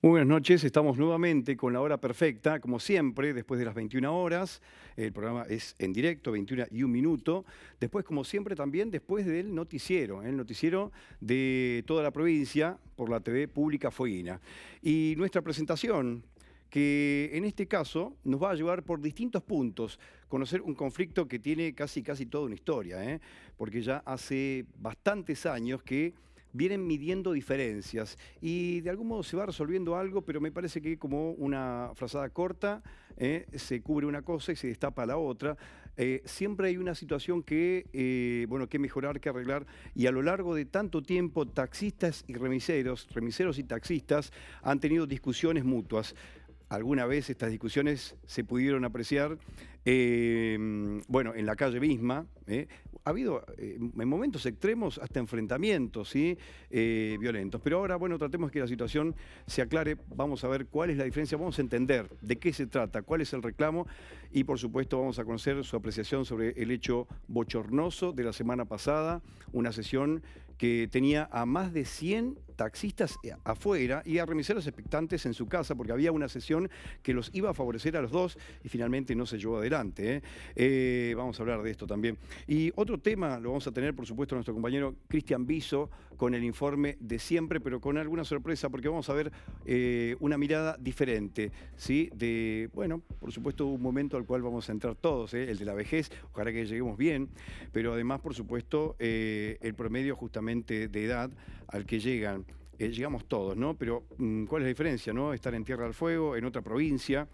Muy buenas noches, estamos nuevamente con la hora perfecta, como siempre, después de las 21 horas. El programa es en directo, 21 y un minuto. Después, como siempre, también después del noticiero, el noticiero de toda la provincia por la TV Pública Fueguina. Y nuestra presentación, que en este caso nos va a llevar por distintos puntos, conocer un conflicto que tiene casi toda una historia, porque ya hace bastantes años que vienen midiendo diferencias y de algún modo se va resolviendo algo, pero me parece que como una frazada corta, se cubre una cosa y se destapa la otra. Siempre hay una situación que, bueno, que mejorar, que arreglar, y a lo largo de tanto tiempo, taxistas y remiseros y taxistas han tenido discusiones mutuas. Alguna vez estas discusiones se pudieron apreciar, bueno, en la calle misma. Ha habido en momentos extremos hasta enfrentamientos, ¿sí? Violentos. Pero ahora, bueno, tratemos que la situación se aclare. Vamos a ver cuál es la diferencia, vamos a entender de qué se trata, cuál es el reclamo y, por supuesto, vamos a conocer su apreciación sobre el hecho bochornoso de la semana pasada, una sesión que tenía a más de 100 taxistas afuera y a remiseros expectantes en su casa, porque había una sesión que los iba a favorecer a los dos y finalmente no se llevó adelante. Vamos a hablar de esto también. Y otro tema lo vamos a tener, por supuesto, nuestro compañero Cristian Biso con el informe de siempre, pero con alguna sorpresa, porque vamos a ver una mirada diferente, ¿sí? De, bueno, por supuesto, un momento al cual vamos a entrar todos, el de la vejez, ojalá que lleguemos bien, pero además, por supuesto, el promedio justamente de edad al que llegamos todos, ¿no? Pero, ¿cuál es la diferencia, no? Estar en Tierra del Fuego, en otra provincia,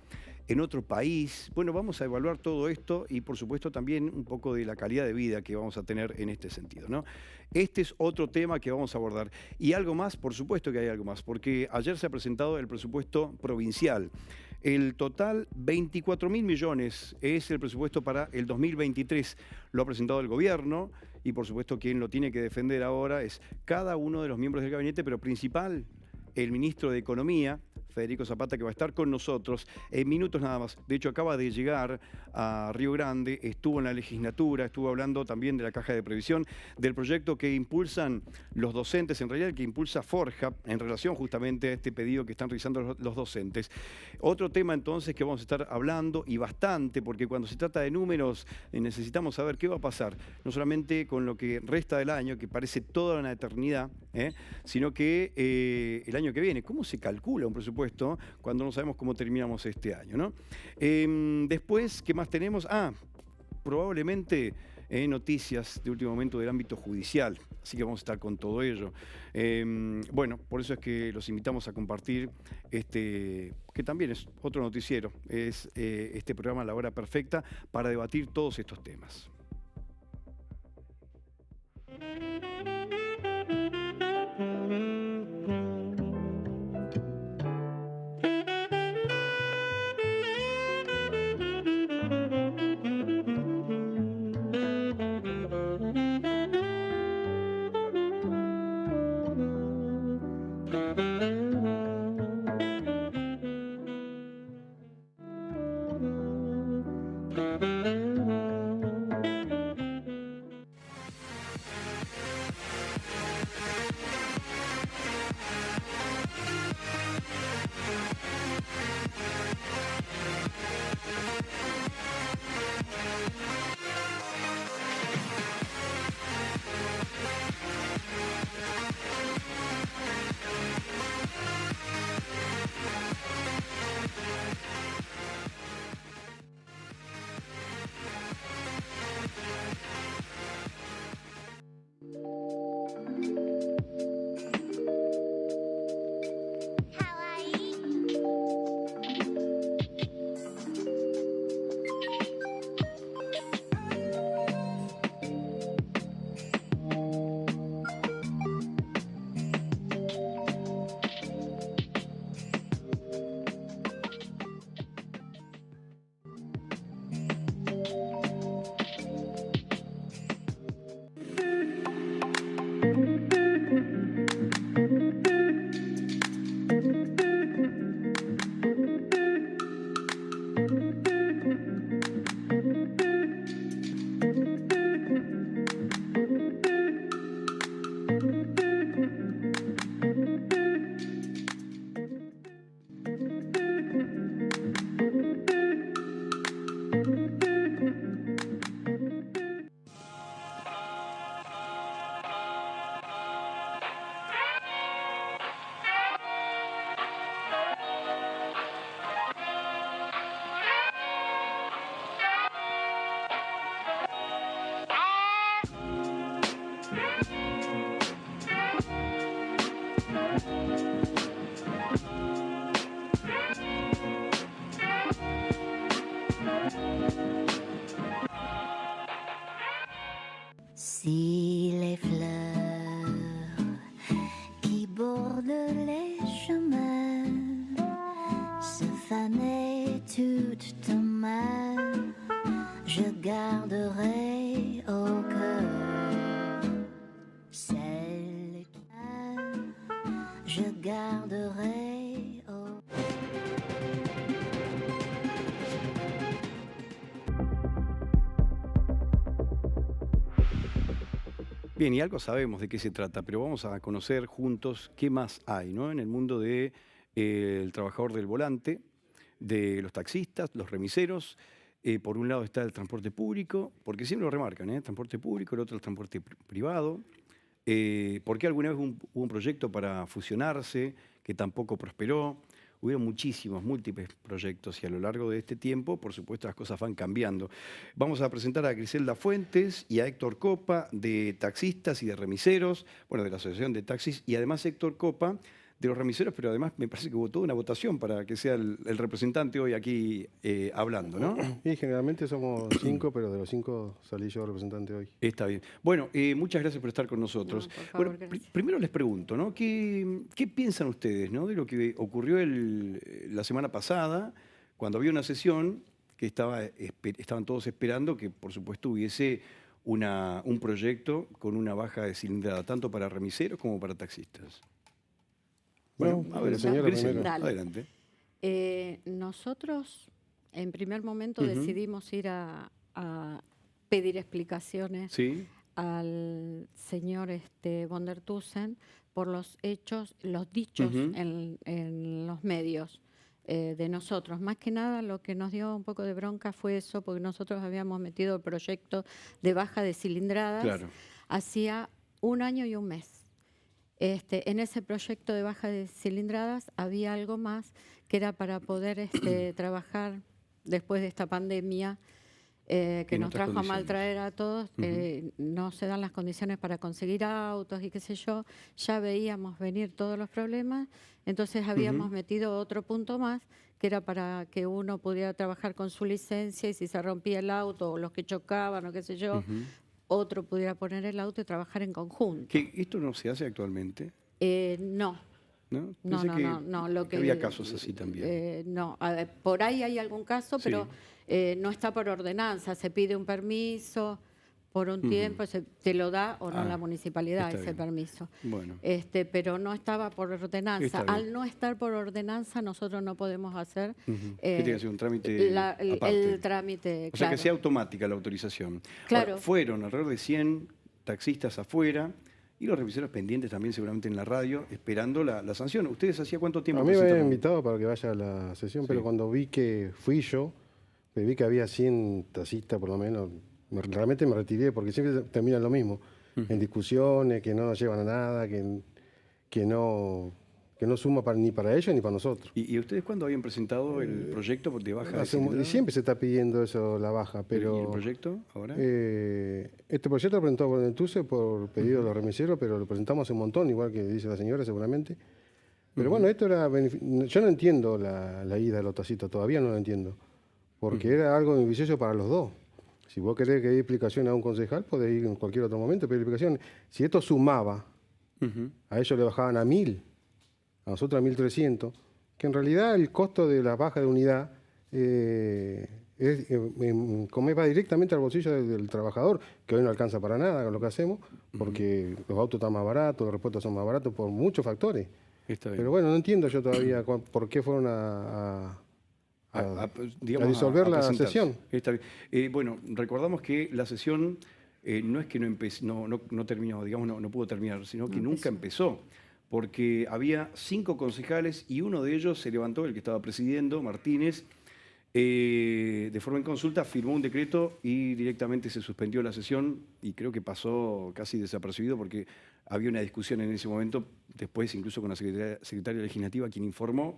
en otro país. Bueno, vamos a evaluar todo esto y, por supuesto, también un poco de la calidad de vida que vamos a tener en este sentido, ¿no? Este es otro tema que vamos a abordar. Y algo más, por supuesto que hay algo más, porque ayer se ha presentado el presupuesto provincial. El total, 24.000 millones, es el presupuesto para el 2023. Lo ha presentado el gobierno y, por supuesto, quien lo tiene que defender ahora es cada uno de los miembros del gabinete, pero principal, el ministro de Economía, Federico Zapata, que va a estar con nosotros en minutos nada más. De hecho, acaba de llegar a Río Grande, estuvo en la legislatura, estuvo hablando también de la caja de previsión, del proyecto que impulsan los docentes, en realidad el que impulsa Forja, en relación justamente a este pedido que están realizando los docentes. Otro tema entonces que vamos a estar hablando, y bastante, porque cuando se trata de números necesitamos saber qué va a pasar, no solamente con lo que resta del año, que parece toda una eternidad, sino que el año que viene, ¿cómo se calcula un presupuesto cuando no sabemos cómo terminamos este año, ¿no? Después, ¿qué más tenemos? Probablemente noticias de último momento del ámbito judicial, así que vamos a estar con todo ello. Bueno, por eso es que los invitamos a compartir este, que también es otro noticiero, es este programa La Hora Perfecta, para debatir todos estos temas. Si les fleurs qui bordent les chemins se fanaient toutes en main, je garderai au cœur celle qui je garderai au Bien, y algo sabemos de qué se trata, pero vamos a conocer juntos qué más hay, ¿no? En el mundo del trabajador del volante, de los taxistas, los remiseros. Por un lado está el transporte público, porque siempre lo remarcan, ¿eh? Transporte público, el otro el transporte privado. Porque alguna vez hubo un proyecto para fusionarse que tampoco prosperó. Hubieron muchísimos, múltiples proyectos y a lo largo de este tiempo, por supuesto, las cosas van cambiando. Vamos a presentar a Griselda Fuentes y a Héctor Copa de Taxistas y de Remiseros, bueno, de la Asociación de Taxis, y además Héctor Copa de los remiseros, pero además me parece que hubo toda una votación para que sea el representante hoy aquí hablando, ¿no? Y generalmente somos 5, pero de los 5 salí yo representante hoy. Está bien. Bueno, muchas gracias por estar con nosotros. No, por favor, Bueno, gracias. primero les pregunto, ¿no? ¿Qué piensan ustedes, ¿no? De lo que ocurrió la semana pasada, cuando había una sesión que estaban todos esperando que, por supuesto, hubiese un proyecto con una baja de cilindrada, tanto para remiseros como para taxistas? Bueno, No, a ver, la señora Griselda, primero. Dale. adelante. Nosotros, en primer momento, Ujú. decidimos ir a pedir explicaciones Sí, al señor von der Tussen por los hechos, los dichos Ujú. en los medios de nosotros. Más que nada, lo que nos dio un poco de bronca fue eso, porque nosotros habíamos metido el proyecto de baja de cilindradas claro. hacía 1 año y 1 mes. En ese proyecto de baja de cilindradas había algo más que era para poder trabajar después de esta pandemia que En nos otras trajo a mal condiciones. traer a todos. No se dan las condiciones para conseguir autos y qué sé yo. Ya veíamos venir todos los problemas, entonces habíamos metido otro punto más que era para que uno pudiera trabajar con su licencia y si se rompía el auto o los que chocaban o qué sé yo, otro pudiera poner el auto y trabajar en conjunto. ¿Que esto no se hace actualmente? No, ¿No? no, Pensé no. Lo que había casos así también. no, a ver, por ahí hay algún caso, Sí. pero no está por ordenanza. Se pide un permiso por un tiempo, te lo da o no Ah, la municipalidad está ese bien. permiso. Bueno, Pero no estaba por ordenanza. Está bien. Al no estar por ordenanza, nosotros no podemos hacer ¿qué tiene que ser un trámite aparte? el trámite. O sea, que claro. sea automática la autorización. Claro. Ahora, fueron alrededor de 100 taxistas afuera y los remiseros pendientes también seguramente en la radio esperando la sanción. ¿Ustedes hacía cuánto tiempo A mí me habían presentaron? invitado para que vaya a la sesión, pero Sí. cuando vi que fui yo, vi que había 100 taxistas por lo menos, realmente me retiré porque siempre terminan lo mismo, en discusiones que no nos llevan a nada, que no suma ni para ellos ni para nosotros. ¿Y ustedes cuándo habían presentado el proyecto de baja de cilindrada? Siempre se está pidiendo eso, la baja, ¿Y pero... el proyecto ahora? Este proyecto lo presentó por Entuce por pedido de los remiseros, pero lo presentamos un montón, igual que dice la señora seguramente. Pero bueno, esto era yo no entiendo la ida de los taxistas, todavía no lo entiendo, porque era algo beneficioso para los dos. Si vos querés que dé explicación a un concejal, podés ir en cualquier otro momento a pedir explicación. Si esto sumaba, a ellos le bajaban a 1000, a nosotros a 1300, que en realidad el costo de la baja de unidad va directamente al bolsillo del trabajador, que hoy no alcanza para nada con lo que hacemos, porque los autos están más baratos, los repuestos son más baratos, por muchos factores. Está bien. Pero bueno, no entiendo yo todavía por qué fueron digamos, a disolver la presentarse. sesión. Está bien. Bueno, recordamos que la sesión no es que no terminó, digamos, no pudo terminar, sino que nunca empezó, porque había 5 concejales y uno de ellos se levantó, el que estaba presidiendo, Martínez, de forma en consulta, firmó un decreto y directamente se suspendió la sesión y creo que pasó casi desapercibido porque había una discusión en ese momento, después incluso con la secretaria legislativa, quien informó.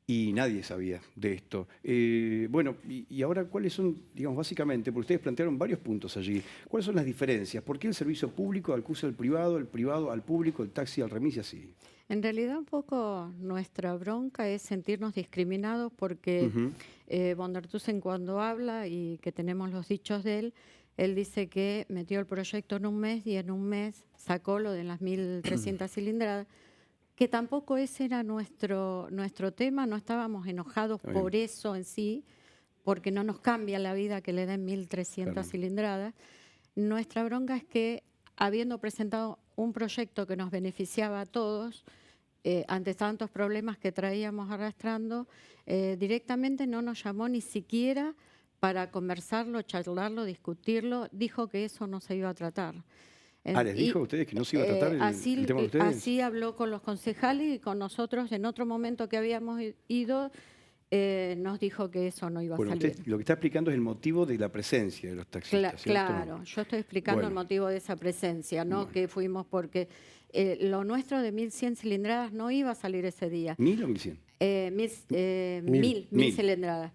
y nadie sabía de esto. Bueno, y ahora, ¿cuáles son, digamos, básicamente, porque ustedes plantearon varios puntos allí, cuáles son las diferencias? ¿Por qué el servicio público acusa al privado, el privado al público, el taxi al remis y así? En realidad un poco nuestra bronca es sentirnos discriminados porque Ujú. von der Tussen cuando habla y que tenemos los dichos de él dice que metió el proyecto en un mes y en un mes sacó lo de las 1.300 cilindradas, que tampoco ese era nuestro tema, no estábamos enojados Está bien. por eso en sí, porque no nos cambia la vida que le den 1.300 Claro. cilindradas. Nuestra bronca es que, habiendo presentado un proyecto que nos beneficiaba a todos, ante tantos problemas que traíamos arrastrando, directamente no nos llamó ni siquiera para conversarlo, charlarlo, discutirlo, dijo que eso no se iba a tratar. ¿Les dijo a ustedes que no se iba a tratar el tema de ustedes? Así habló con los concejales y con nosotros en otro momento que habíamos ido, nos dijo que eso no iba a Bueno, salir. usted lo que está explicando es el motivo de la presencia de los taxistas, ¿cierto? Claro, yo estoy explicando el Bueno. motivo de esa presencia, ¿no? Bueno. Que fuimos porque lo nuestro de 1.100 cilindradas no iba a salir ese día. ¿1.000 o 1.100? 1.000 Mil. cilindradas.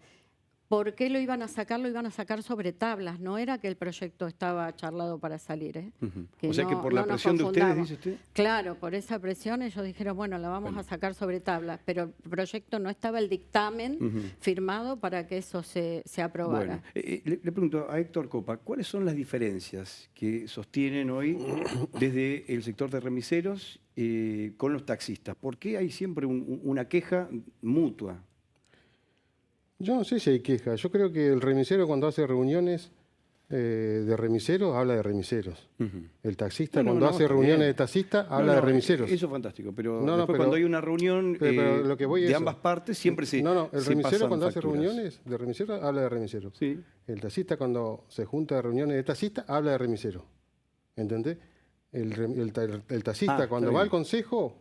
¿Por qué lo iban a sacar? Lo iban a sacar sobre tablas, no era que el proyecto estaba charlado para salir. Ujú. Que O sea que no- por la no nos presión de ustedes, confundamos. dice usted. Claro, por esa presión ellos dijeron, bueno, la vamos a sacar sobre tablas, pero el proyecto no estaba el dictamen firmado para que eso se aprobara. Bueno, le pregunto a Héctor Copa, ¿cuáles son las diferencias que sostienen hoy desde el sector de remiseros con los taxistas? ¿Por qué hay siempre una queja mutua? Yo no sé si hay queja. Yo creo que el remisero cuando hace reuniones de remiseros habla de remiseros. Ujú. El taxista No, cuando no, hace está reuniones bien. de taxistas No, habla de no, remiseros. Eso es fantástico, pero No, no, después pero- cuando hay una reunión pero lo que voy es de eso. ambas partes siempre se No, el se remisero pasan cuando hace facturas. reuniones de remisero habla de remisero. Sí. El taxista cuando se junta de reuniones de taxista habla de remisero. ¿Entendés? El taxista Ah, cuando está va bien. al consejo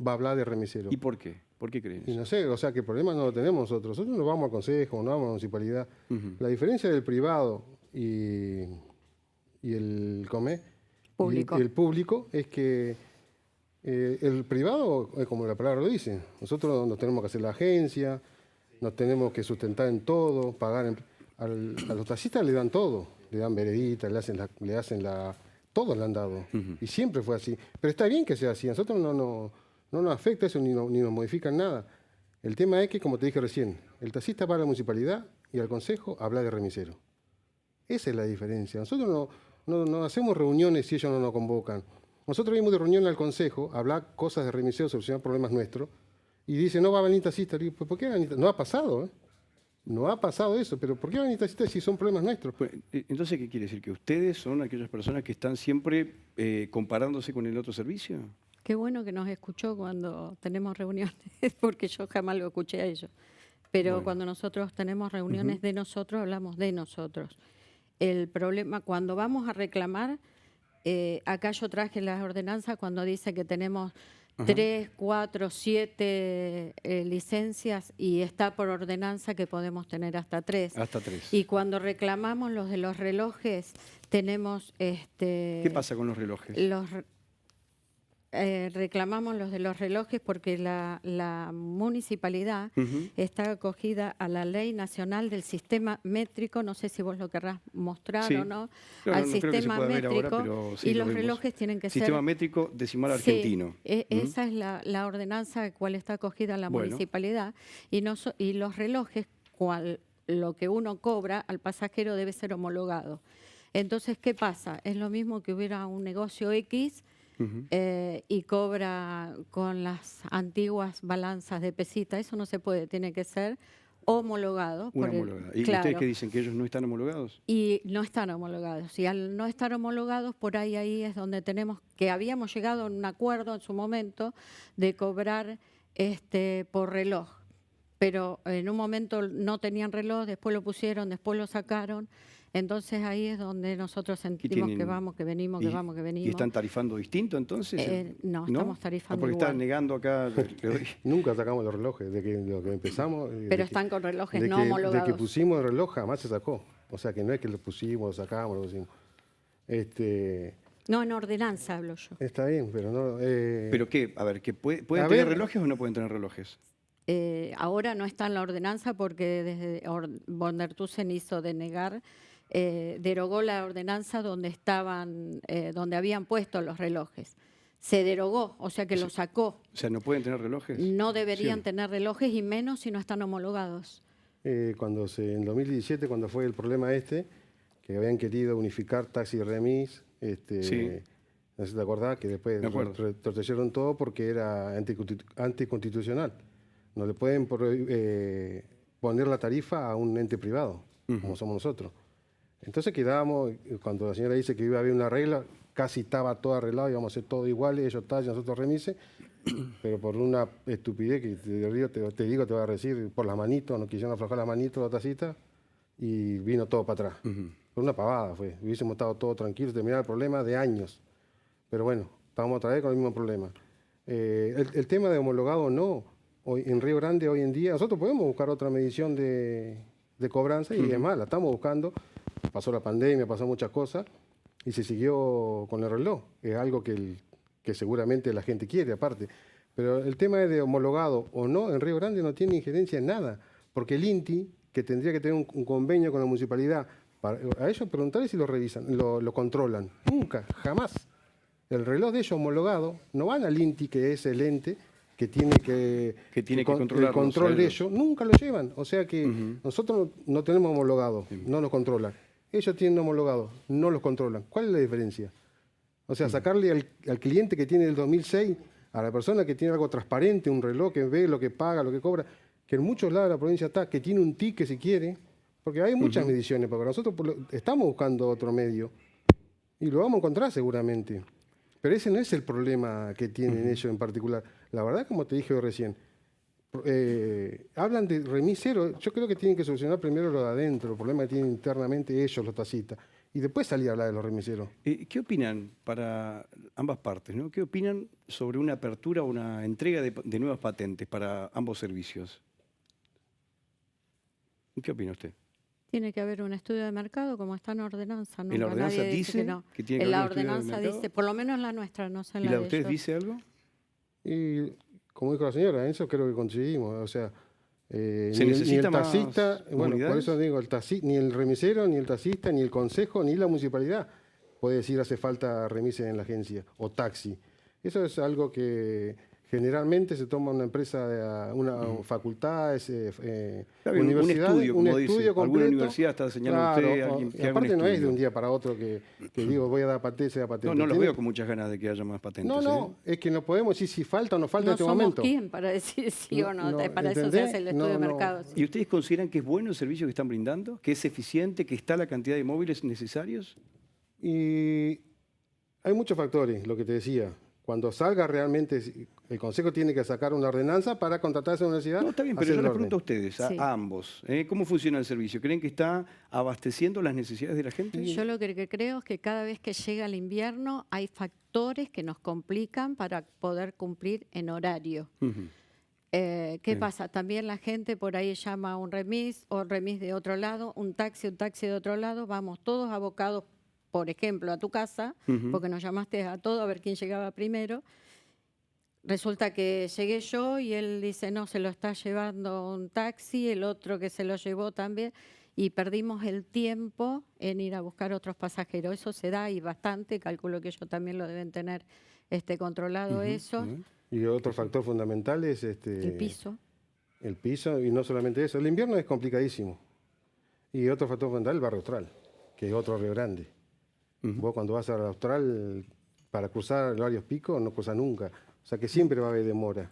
va a hablar de remisero. ¿Y por qué? ¿Por qué creen Y eso? no sé, o sea que el problema no lo tenemos nosotros. Nosotros no vamos al consejo, no vamos a la municipalidad. Ujú. La diferencia del privado y el Público. y el público es que el privado, es como la palabra lo dice, nosotros nos tenemos que hacer la agencia, nos tenemos que sustentar en todo, pagar. A los taxistas le dan todo, le dan veredita, le hacen la. Todos le han dado. Y siempre fue así. Pero está bien que sea así. A nosotros no nos afecta eso ni nos modifican nada. El tema es que, como te dije recién, el taxista va a la municipalidad y al consejo habla de remisero. Esa es la diferencia. Nosotros no hacemos reuniones si ellos no nos convocan. Nosotros vimos de reunión al consejo, hablar cosas de remisero, solucionar problemas nuestros, y dice, no va a venir taxista. Le digo, ¿por qué va a venir taxista? No ha pasado, ¿eh? No ha pasado eso, pero ¿por qué va a venir taxista si son problemas nuestros? Pues, entonces, ¿qué quiere decir? ¿Que ustedes son aquellas personas que están siempre comparándose con el otro servicio? Qué bueno que nos escuchó cuando tenemos reuniones, porque yo jamás lo escuché a ellos. Pero Bueno. cuando nosotros tenemos reuniones de nosotros, hablamos de nosotros. El problema, cuando vamos a reclamar, acá yo traje las ordenanzas cuando dice que tenemos 3, 4, 7 licencias y está por ordenanza que podemos tener hasta 3. Hasta 3. Y cuando reclamamos los de los relojes, tenemos... ¿Qué pasa con los relojes? Reclamamos los de los relojes porque la municipalidad está acogida a la Ley Nacional del Sistema Métrico, no sé si vos lo querrás mostrar Sí. o no, Claro, al no creo que se sistema pueda ver ahora, métrico, pero sí y lo los vemos. relojes tienen que Sistema ser... métrico decimal Sí, argentino. esa es la ordenanza a cual está acogida la Bueno. municipalidad y los relojes, lo que uno cobra al pasajero debe ser homologado. Entonces, ¿qué pasa? Es lo mismo que hubiera un negocio X y cobra con las antiguas balanzas de pesita. Eso no se puede, tiene que ser homologado. Una por el- homologada. ¿Y claro, ustedes qué dicen? ¿Que ellos no están homologados? y no están homologados. Y al no estar homologados, por ahí es donde que habíamos llegado a un acuerdo en su momento de cobrar por reloj. Pero en un momento no tenían reloj, después lo pusieron, después lo sacaron. Entonces ahí es donde nosotros sentimos que tienen- vamos, que venimos, que vamos, que venimos. ¿Y están tarifando distinto entonces? No, estamos tarifando porque igual. están negando acá. le doy- Nunca sacamos los relojes, de que empezamos. Pero están con relojes de no que, homologados. De que pusimos el reloj jamás se sacó. O sea que no es que lo pusimos, lo sacamos, lo pusimos. No, en ordenanza hablo yo. Está bien, pero no. ¿Pero qué? A ver, ¿pueden A tener ver. relojes o no pueden tener relojes? Ahora no está en la ordenanza porque desde von der Thusen hizo denegar, derogó la ordenanza donde donde habían puesto los relojes. Se derogó, o sea que lo sacó. O sea, ¿no pueden tener relojes? No deberían Sí. tener relojes y menos si no están homologados. En 2017, cuando fue el problema que habían querido unificar taxi y remis, Sí. no sé si te acordás, que después Me acuerdo. retroceyeron todo porque era anticonstitucional. No le pueden poner la tarifa a un ente privado, como somos nosotros. Entonces quedábamos, cuando la señora dice que iba a haber una regla, casi estaba todo arreglado, íbamos a hacer todo iguales, ellos taxi, nosotros remises, pero por una estupidez que te digo, te voy a decir, por las manitos, nos quisieron aflojar las manitos, la tacita, y vino todo para atrás. Por una pavada fue, hubiésemos estado todos tranquilos, terminaba el problema de años. Pero bueno, estábamos otra vez con el mismo problema. El tema de homologado o no, hoy, en Río Grande hoy en día, nosotros podemos buscar otra medición de cobranza, y es más, la estamos buscando. Pasó la pandemia, pasó muchas cosas, y se siguió con el reloj. Es algo que seguramente la gente quiere, aparte. Pero el tema de homologado o no, en Río Grande no tiene injerencia en nada, porque el INTI, que tendría que tener un convenio con la municipalidad, a ellos preguntarles si lo revisan, lo controlan. Nunca, jamás. El reloj de ellos homologado no van al INTI, que es el ente que tiene que el control de ellos, nunca lo llevan. O sea que nosotros no tenemos homologado, no nos controlan. Ellos tienen homologado, no los controlan. ¿Cuál es la diferencia? O sea, sacarle al cliente que tiene el 2006, a la persona que tiene algo transparente, un reloj que ve lo que paga, lo que cobra, que en muchos lados de la provincia está, que tiene un ticket si quiere, porque hay muchas mediciones, porque nosotros estamos buscando otro medio y lo vamos a encontrar seguramente. Pero ese no es el problema que tienen ellos en particular. La verdad, como te dije recién, hablan de remisero. Yo creo que tienen que solucionar primero lo de adentro, el problema que tienen internamente ellos, los taxistas, y después salir a hablar de los remiseros. ¿Qué opinan para ambas partes, ¿no? ¿Qué opinan sobre una apertura o una entrega de nuevas patentes para ambos servicios? ¿Qué opina usted? Tiene que haber un estudio de mercado, como está en ordenanza. ¿En la ordenanza dice que tiene que en haber la un estudio de ordenanza mercado? dice, por lo menos en la nuestra, no sé en ¿Y la la de de ustedes ellos. dice algo? Y como dijo la señora, eso creo que conseguimos. O sea, ¿Se necesita ni el taxista, más bueno, por unidades? eso digo, ni el remisero, ni el taxista, ni el consejo, ni la municipalidad puede decir hace falta remise en la agencia o taxi. Eso es algo que generalmente se toma una empresa, una facultad, Está bien, universidad, un estudio, como dice. estudio Alguna completo. universidad está señalando Claro, usted, alguien que haga un aparte no es de estudio. un día para otro que digo voy a dar patente, sea patente. No los Tiene- veo con muchas ganas de que haya más patentes. No, no, es que no podemos decir si falta o no falta No en este somos momento. quién para decir sí o no. No, Para eso se ¿entendés? hace el estudio No, de no. mercado. sí. ¿Y ustedes consideran que es bueno el servicio que están brindando? ¿Que es eficiente? ¿Que está la cantidad de móviles necesarios? Y hay muchos factores, lo que te decía. Cuando salga realmente, el Consejo tiene que sacar una ordenanza para contratar a esa universidad. No, está bien, pero hacer yo el les orden. pregunto a ustedes, Sí. a ambos, ¿cómo funciona el servicio? ¿Creen que está abasteciendo las necesidades de la gente? Yo lo que creo es que cada vez que llega el invierno hay factores que nos complican para poder cumplir en horario. Ujú. ¿Qué pasa? También la gente por ahí llama a un remis o remis de otro lado, un taxi de otro lado, vamos todos abocados, por ejemplo, a tu casa, porque nos llamaste a todos a ver quién llegaba primero. Resulta que llegué yo y él dice, no, se lo está llevando un taxi, el otro que se lo llevó también, y perdimos el tiempo en ir a buscar otros pasajeros. Eso se da y bastante, calculo que ellos también lo deben tener controlado eso, Y otro factor fundamental es el piso. el piso, y no solamente eso. El invierno es complicadísimo. Y otro factor fundamental, el barrio austral, que es otro Río Grande. Vos cuando vas al austral, para cruzar el varios picos, no cruzas nunca. O sea que siempre va a haber demora.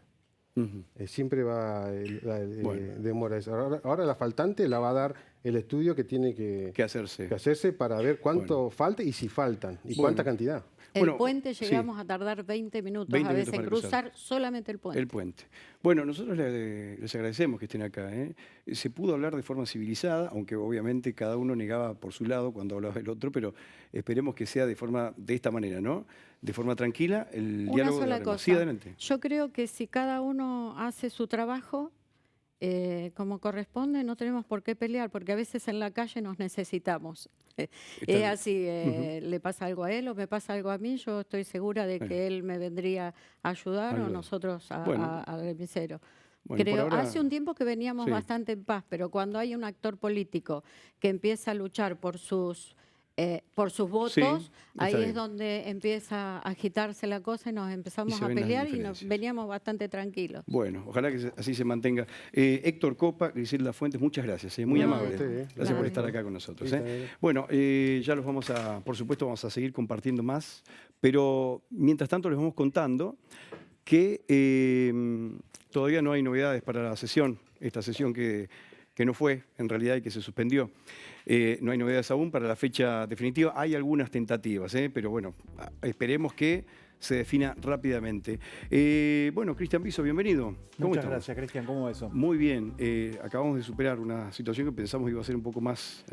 Siempre va a demora. Ahora la faltante la va a dar el estudio que tiene que hacerse. hacerse para ver cuánto falta y si faltan, y cuánta cantidad. El Bueno, puente sí. llegamos a tardar 20 minutos 20 a minutos veces en para cruzar. cruzar solamente el puente. El puente. Bueno, nosotros les agradecemos que estén acá. Se pudo hablar de forma civilizada, aunque obviamente cada uno negaba por su lado cuando hablaba el otro, pero esperemos que sea de esta manera, ¿no? De forma tranquila, el Una diálogo. sola lo haremos. cosa. Sí, adelante. Yo creo que si cada uno hace su trabajo como corresponde, no tenemos por qué pelear, porque a veces en la calle nos necesitamos. Es bien. así, le pasa algo a él o me pasa algo a mí, yo estoy segura de que él me vendría a ayudar o Ayuda. nosotros Bueno. al remisero. Bueno, por Creo, ahora- hace un tiempo que veníamos Sí. bastante en paz, pero cuando hay un actor político que empieza a luchar por sus votos, Sí, ahí está es bien. donde empieza a agitarse la cosa y nos empezamos se a ven las pelear y nos diferencias. veníamos bastante tranquilos. Bueno, ojalá que así se mantenga. Héctor Copa, Griselda Fuentes, muchas gracias, muy No, amable. de nada. Gracias por Gracias. estar acá con nosotros. Sí, está bien. Bueno, ya los vamos a, por supuesto, vamos a seguir compartiendo más, pero mientras tanto les vamos contando que todavía no hay novedades para la sesión, esta sesión que no fue en realidad y que se suspendió. No hay novedades aún para la fecha definitiva. Hay algunas tentativas, pero bueno, esperemos que se defina rápidamente. Bueno, Cristian Piso, bienvenido. ¿Cómo Muchas estamos? gracias, Cristian. ¿Cómo va eso? Muy bien. Acabamos de superar una situación que pensamos iba a ser un poco más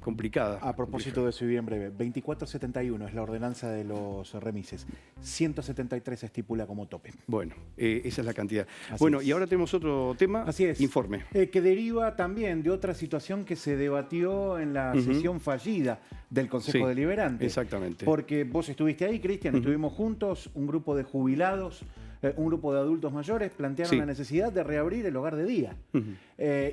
complicada. A propósito de eso, y bien breve, 2471 es la ordenanza de los remises. 173 se estipula como tope. Bueno, esa es la cantidad. Así Bueno, es. y ahora tenemos otro tema. Así es. Informe. Que deriva también de otra situación que se debatió en la sesión fallida del Consejo Sí, Deliberante. exactamente. Porque vos estuviste ahí, Cristian, estuvimos juntos, un grupo de jubilados, un grupo de adultos mayores plantearon Sí. la necesidad de reabrir el hogar de día.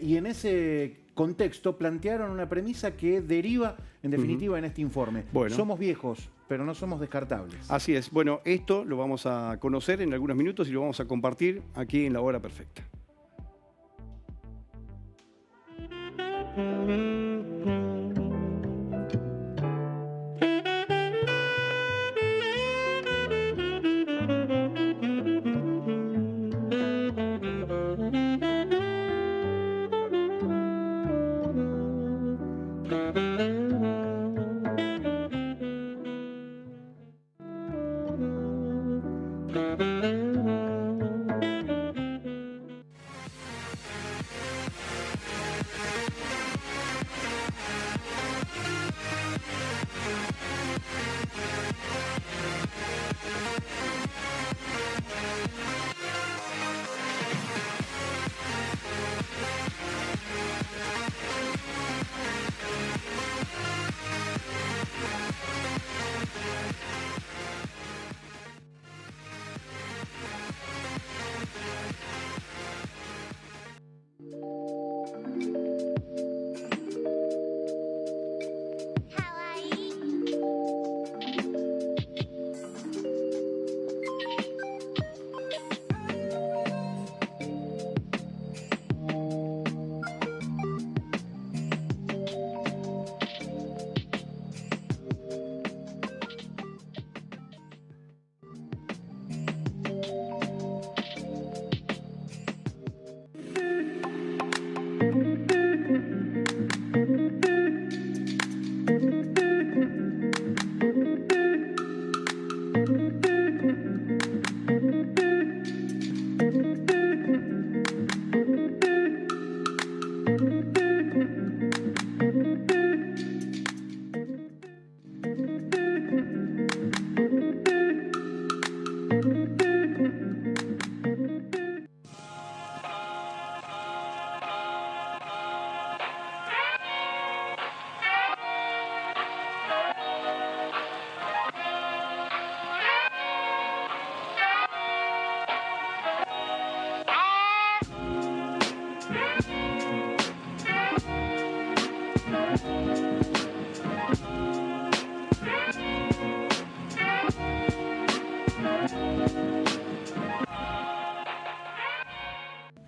Y en ese contexto plantearon una premisa que deriva, en definitiva, en este informe. Bueno. Somos viejos, pero no somos descartables. Así es. Bueno, esto lo vamos a conocer en algunos minutos y lo vamos a compartir aquí en La Hora Perfecta.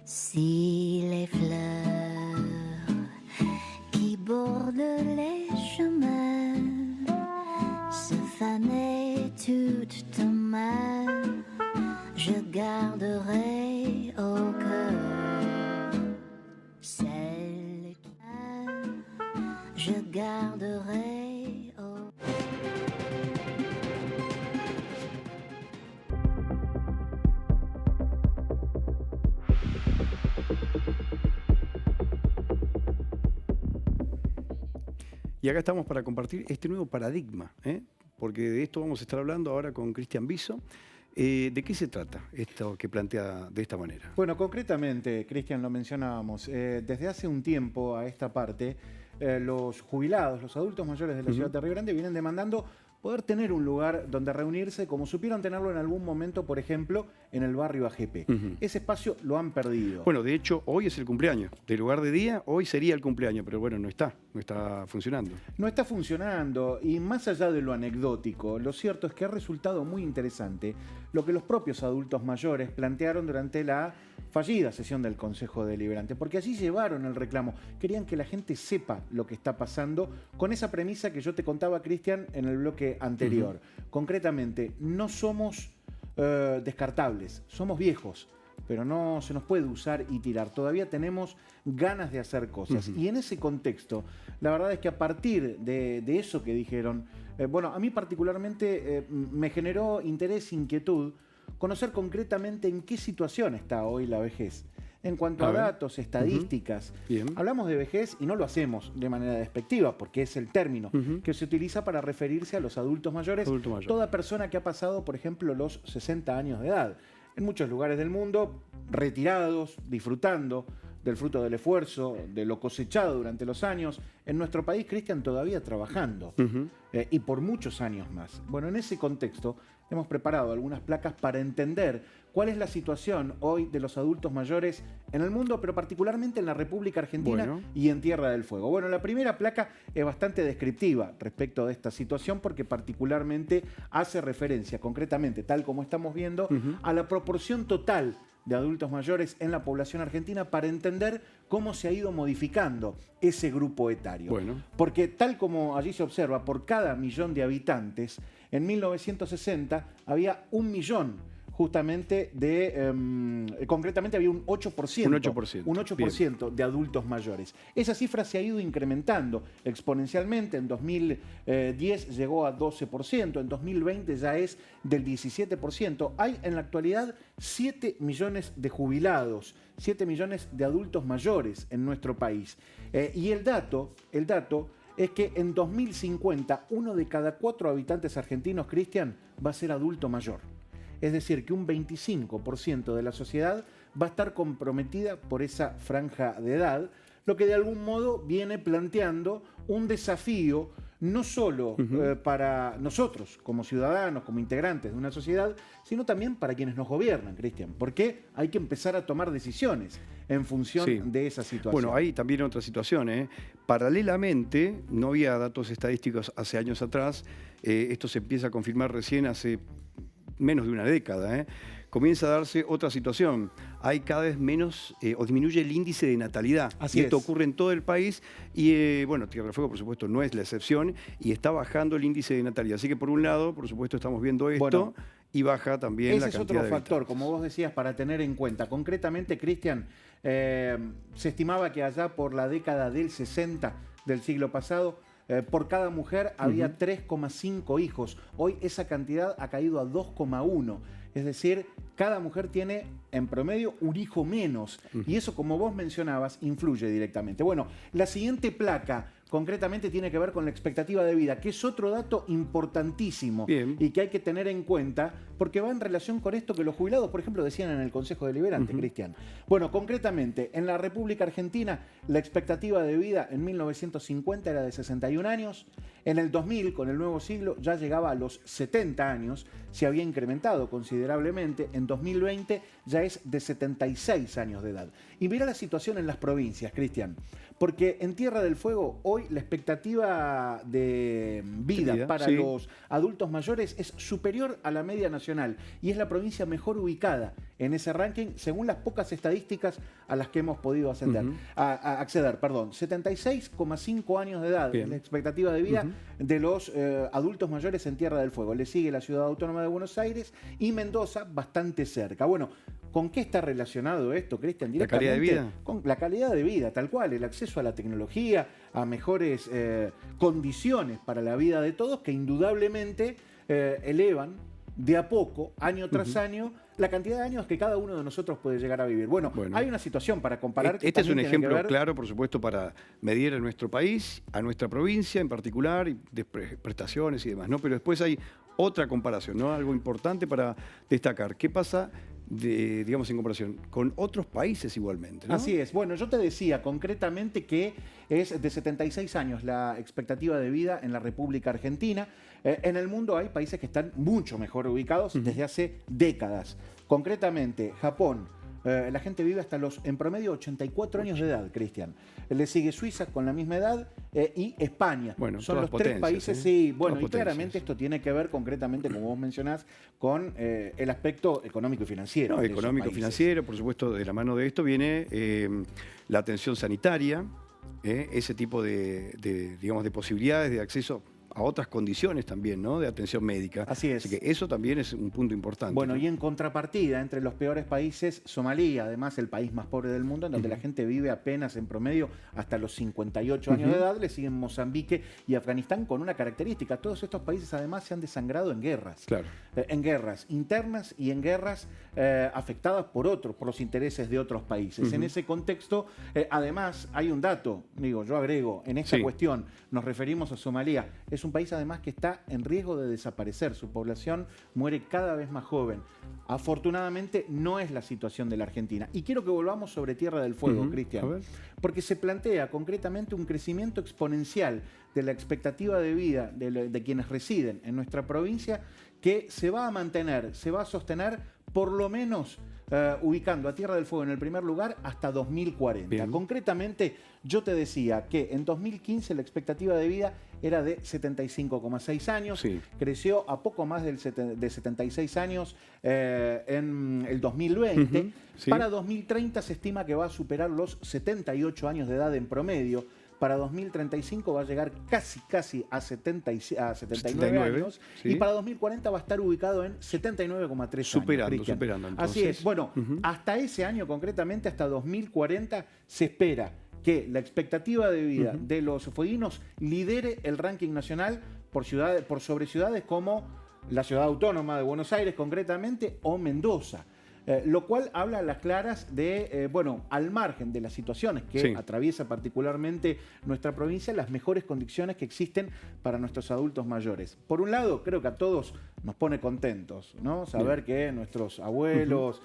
Si les fleurs qui bordent les chemins se fanaient toutes en main, je garderai au cœur celle qui je garderai au Y acá estamos para compartir este nuevo paradigma, porque de esto vamos a estar hablando ahora con Cristian Viso. ¿De qué se trata esto que plantea de esta manera? Bueno, concretamente, Cristian, lo mencionábamos, desde hace un tiempo a esta parte, los jubilados, los adultos mayores de la ciudad de Río Grande vienen demandando poder tener un lugar donde reunirse como supieron tenerlo en algún momento, por ejemplo, en el barrio AGP. Ese espacio lo han perdido. Bueno, de hecho, hoy es el cumpleaños. De lugar de día, hoy sería el cumpleaños, pero bueno, no está funcionando. No está funcionando y más allá de lo anecdótico, lo cierto es que ha resultado muy interesante lo que los propios adultos mayores plantearon durante la fallida sesión del Consejo Deliberante, porque allí llevaron el reclamo, querían que la gente sepa lo que está pasando con esa premisa que yo te contaba, Cristian, en el bloque anterior. Concretamente, no somos descartables, somos viejos, pero no se nos puede usar y tirar. Todavía tenemos ganas de hacer cosas. Y en ese contexto, la verdad es que a partir de eso que dijeron, bueno, a mí particularmente me generó interés, inquietud, conocer concretamente en qué situación está hoy la vejez. En cuanto a datos, estadísticas, hablamos de vejez y no lo hacemos de manera despectiva, porque es el término que se utiliza para referirse a los adultos mayores, toda persona que ha pasado, por ejemplo, los 60 años de edad. En muchos lugares del mundo, retirados, disfrutando del fruto del esfuerzo, de lo cosechado durante los años. En nuestro país, Cristian, todavía trabajando y por muchos años más. Bueno, en ese contexto hemos preparado algunas placas para entender cuál es la situación hoy de los adultos mayores en el mundo, pero particularmente en la República Argentina y en Tierra del Fuego. Bueno, la primera placa es bastante descriptiva respecto de esta situación porque particularmente hace referencia concretamente, tal como estamos viendo, a la proporción total de adultos mayores en la población argentina para entender cómo se ha ido modificando ese grupo etario. Porque tal como allí se observa, por cada 1.000.000 de habitantes, en 1960 había 1 millón justamente concretamente había un 8%. Un 8% de adultos mayores. Esa cifra se ha ido incrementando exponencialmente. En 2010 llegó a 12%, en 2020 ya es del 17%. Hay en la actualidad 7 millones de jubilados, 7 millones de adultos mayores en nuestro país. Y el dato es que en 2050 1 de cada 4 habitantes argentinos, Cristian, va a ser adulto mayor. Es decir, que un 25% de la sociedad va a estar comprometida por esa franja de edad, lo que de algún modo viene planteando un desafío no solo para nosotros como ciudadanos, como integrantes de una sociedad, sino también para quienes nos gobiernan, Cristian, porque hay que empezar a tomar decisiones en función de esa situación. Bueno, hay también otra situación. Paralelamente, no había datos estadísticos hace años atrás, esto se empieza a confirmar recién hace menos de una década, comienza a darse otra situación. Hay cada vez menos o disminuye el índice de natalidad. Así y esto es. ocurre en todo el país y, bueno, Tierra del Fuego, por supuesto, no es la excepción y está bajando el índice de natalidad. Así que, por un lado, por supuesto, estamos viendo esto y baja también la cantidad de Ese es otro factor, habitantes. como vos decías, para tener en cuenta. Concretamente, Cristian, se estimaba que allá por la década del 60 del siglo pasado, por cada mujer había 3,5 hijos. Hoy esa cantidad ha caído a 2,1. Es decir, cada mujer tiene en promedio un hijo menos. Y eso, como vos mencionabas, influye directamente. Bueno, la siguiente placa concretamente tiene que ver con la expectativa de vida, que es otro dato importantísimo y que hay que tener en cuenta porque va en relación con esto que los jubilados, por ejemplo, decían en el Consejo Deliberante, Cristian. Bueno, concretamente, en la República Argentina, la expectativa de vida en 1950 era de 61 años. En el 2000, con el nuevo siglo, ya llegaba a los 70 años. Se había incrementado considerablemente. En 2020 ya es de 76 años de edad. Y mira la situación en las provincias, Cristian. Porque en Tierra del Fuego, hoy la expectativa de vida para los adultos mayores es superior a la media nacional. Y es la provincia mejor ubicada en ese ranking, según las pocas estadísticas a las que hemos podido acceder. 76,5 años de edad es la expectativa de vida de los adultos mayores en Tierra del Fuego. Le sigue la Ciudad Autónoma de Buenos Aires y Mendoza bastante cerca. Bueno, ¿con qué está relacionado esto, Cristian? ¿La calidad de vida? Con la calidad de vida, tal cual, el acceso a la tecnología, a mejores condiciones para la vida de todos que indudablemente elevan de a poco, año tras año, la cantidad de años que cada uno de nosotros puede llegar a vivir. Bueno, hay una situación para comparar. Este es un ejemplo claro, por supuesto, para medir a nuestro país, a nuestra provincia en particular, y de prestaciones y demás, ¿no? Pero después hay otra comparación, ¿no? Algo importante para destacar. ¿Qué pasa digamos, en comparación con otros países igualmente, ¿no? Así es. Bueno, yo te decía concretamente que es de 76 años la expectativa de vida en la República Argentina. En el mundo hay países que están mucho mejor ubicados desde hace décadas. Concretamente, Japón. La gente vive hasta en promedio, 84 años de edad, Cristian. Le sigue Suiza con la misma edad y España. Bueno, son todas los tres potencias, países, ¿eh? sí. Bueno, Todas y claramente potencias. esto tiene que ver concretamente, como vos mencionás, con el aspecto económico y financiero. No, de esos económico, países. financiero, por supuesto, de la mano de esto viene la atención sanitaria, ese tipo digamos, de posibilidades de acceso a otras condiciones también, ¿no? De atención médica. Así es. Así que eso también es un punto importante. Bueno, ¿no? y en contrapartida, entre los peores países, Somalia, además el país más pobre del mundo, en donde la gente vive apenas en promedio hasta los 58 años de edad, le siguen Mozambique y Afganistán con una característica. Todos estos países además se han desangrado en guerras. Claro. En guerras internas y en guerras afectadas por los intereses de otros países. En ese contexto, además, hay un dato, digo, yo agrego, en esta Sí. cuestión, nos referimos a Somalia, es un país además que está en riesgo de desaparecer, su población muere cada vez más joven. Afortunadamente no es la situación de la Argentina. Y quiero que volvamos sobre Tierra del Fuego, A Cristian, ver. porque se plantea concretamente un crecimiento exponencial de la expectativa de vida de quienes residen en nuestra provincia, que se va a mantener, se va a sostener por lo menos ubicando a Tierra del Fuego en el primer lugar hasta 2040. Bien. Concretamente, yo te decía que en 2015 la expectativa de vida era de 75,6 años, Sí. creció a poco más de 76 años en el 2020. Ujú, sí. Para 2030 se estima que va a superar los 78 años de edad en promedio. Para 2035 va a llegar casi a 79 años. sí. Y para 2040 va a estar ubicado en 79,3 años. Cristian. Superando, Así entonces. es. Bueno, hasta ese año concretamente, hasta 2040, se espera que la expectativa de vida de los fueguinos lidere el ranking nacional por sobre ciudades como la ciudad autónoma de Buenos Aires concretamente o Mendoza. Lo cual habla a las claras de, al margen de las situaciones que Sí. atraviesa particularmente nuestra provincia, las mejores condiciones que existen para nuestros adultos mayores. Por un lado, creo que a todos nos pone contentos, ¿no? Saber que nuestros abuelos,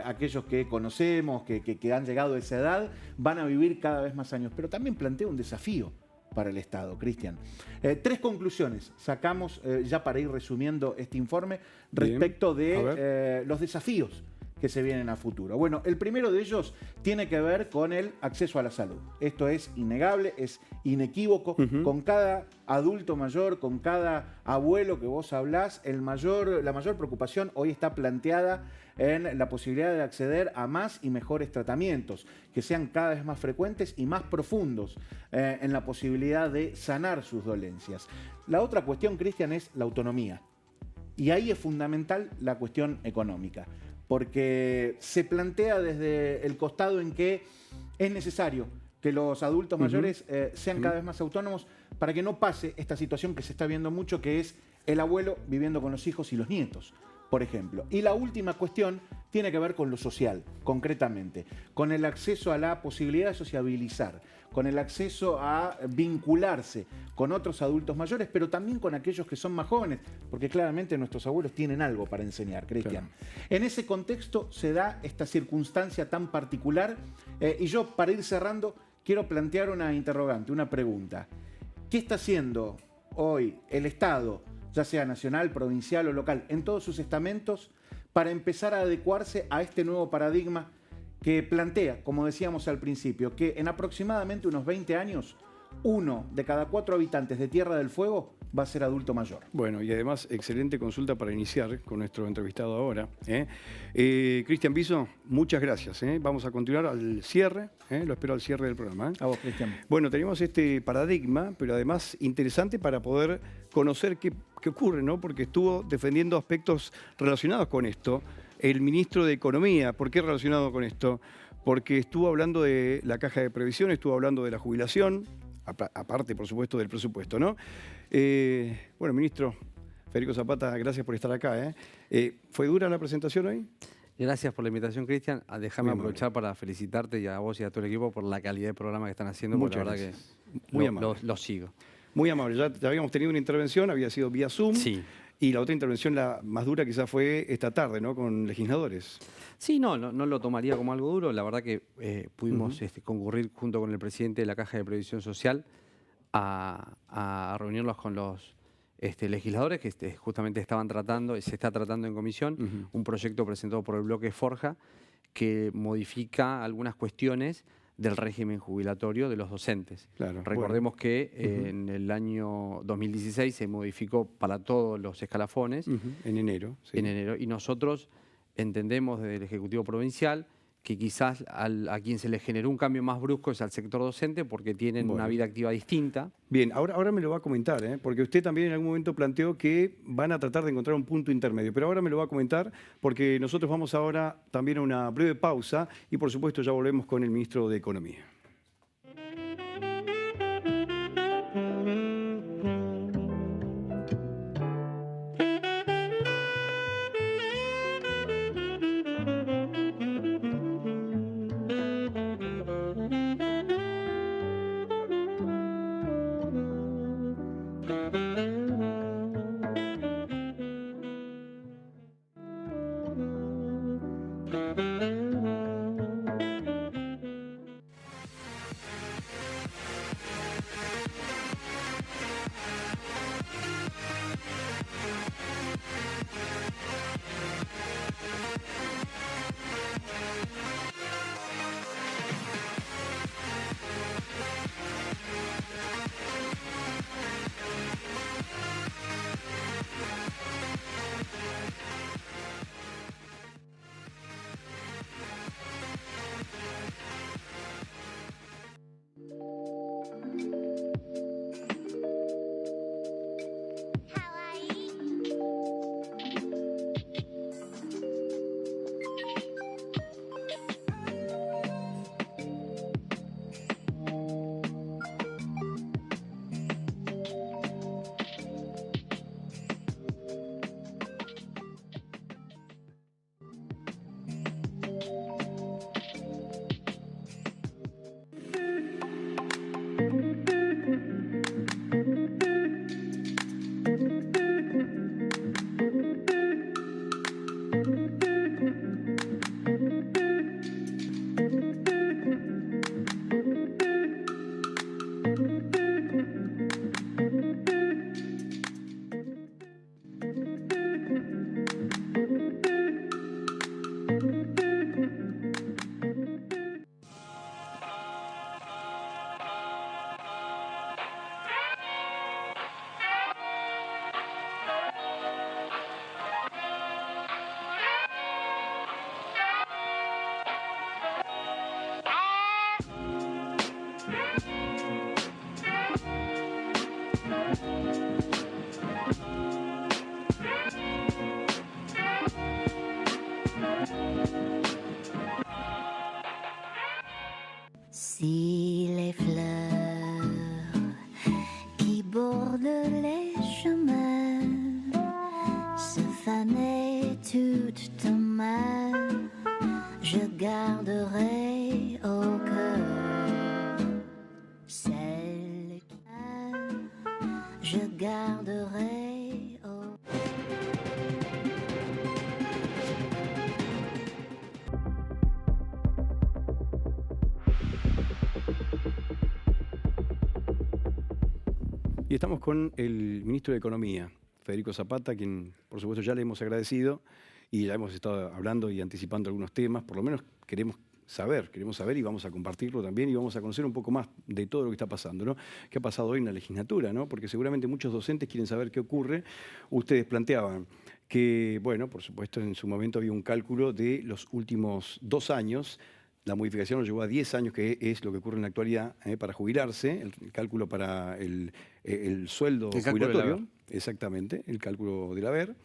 aquellos que conocemos, que han llegado a esa edad, van a vivir cada vez más años. Pero también plantea un desafío para el Estado, Cristian. 3 conclusiones sacamos ya para ir resumiendo este informe Bien. respecto A de los desafíos que se vienen a futuro. Bueno, el primero de ellos tiene que ver con el acceso a la salud. Esto es innegable, es inequívoco. Con cada adulto mayor, con cada abuelo que vos hablás, la mayor preocupación hoy está planteada en la posibilidad de acceder a más y mejores tratamientos, que sean cada vez más frecuentes y más profundos en la posibilidad de sanar sus dolencias. La otra cuestión, Cristian, es la autonomía. Y ahí es fundamental la cuestión económica, porque se plantea desde el costado en que es necesario que los adultos mayores sean cada vez más autónomos para que no pase esta situación que se está viendo mucho, que es el abuelo viviendo con los hijos y los nietos, por ejemplo. Y la última cuestión tiene que ver con lo social, concretamente, con el acceso a la posibilidad de sociabilizar, con el acceso a vincularse con otros adultos mayores, pero también con aquellos que son más jóvenes, porque claramente nuestros abuelos tienen algo para enseñar, Cristian. Claro. En ese contexto se da esta circunstancia tan particular y yo, para ir cerrando, quiero plantear una interrogante, una pregunta. ¿Qué está haciendo hoy el Estado, ya sea nacional, provincial o local, en todos sus estamentos, para empezar a adecuarse a este nuevo paradigma que plantea, como decíamos al principio, que en aproximadamente unos 20 años, 1 de cada 4 habitantes de Tierra del Fuego va a ser adulto mayor? Bueno, y además, excelente consulta para iniciar con nuestro entrevistado ahora. Cristian Biso, muchas gracias. Vamos a continuar al cierre, lo espero al cierre del programa. A vos, Cristian. Bueno, tenemos este paradigma, pero además interesante para poder conocer qué ocurre, ¿no? Porque estuvo defendiendo aspectos relacionados con esto. El ministro de Economía, ¿por qué relacionado con esto? Porque estuvo hablando de la caja de previsión, estuvo hablando de la jubilación, aparte, por supuesto, del presupuesto, ¿no? Bueno, ministro Federico Zapata, gracias por estar acá. ¿Fue dura la presentación hoy? Gracias por la invitación, Cristian. Déjame Muy amable. aprovechar para felicitarte y a vos y a todo el equipo por la calidad de programa que están haciendo, porque Muchas la verdad gracias. que Muy amable. lo sigo. Muy amable, ya habíamos tenido una intervención, había sido vía Zoom. Sí. Y la otra intervención, la más dura, quizás fue esta tarde, ¿no? Con legisladores. Sí, no lo tomaría como algo duro. La verdad que pudimos concurrir junto con el presidente de la Caja de Previsión Social a reunirnos con los legisladores que justamente estaban tratando, y se está tratando en comisión, un proyecto presentado por el bloque Forja que modifica algunas cuestiones del régimen jubilatorio de los docentes. Claro, Recordemos que en el año 2016 se modificó para todos los escalafones En enero. Sí. en enero, y nosotros entendemos desde el Ejecutivo Provincial que quizás a quien se le generó un cambio más brusco es al sector docente porque tienen una vida activa distinta. Bien, ahora me lo va a comentar, porque usted también en algún momento planteó que van a tratar de encontrar un punto intermedio, pero ahora me lo va a comentar porque nosotros vamos ahora también a una breve pausa y por supuesto ya volvemos con el ministro de Economía. Si les fleurs qui bordent les chemins se fanaient toutes en main, je garderai au cœur celle qui je garderai au Y estamos con el ministro de Economía, Federico Zapata, a quien por supuesto ya le hemos agradecido y ya hemos estado hablando y anticipando algunos temas, por lo menos queremos saber y vamos a compartirlo también y vamos a conocer un poco más de todo lo que está pasando, ¿no? ¿Qué ha pasado hoy en la legislatura, ¿no? Porque seguramente muchos docentes quieren saber qué ocurre. Ustedes planteaban que, bueno, por supuesto en su momento había un cálculo de los últimos 2 años. La modificación lo llevó a 10 años, que es lo que ocurre en la actualidad para jubilarse, el cálculo para el sueldo jubilatorio, exactamente, el cálculo del haber.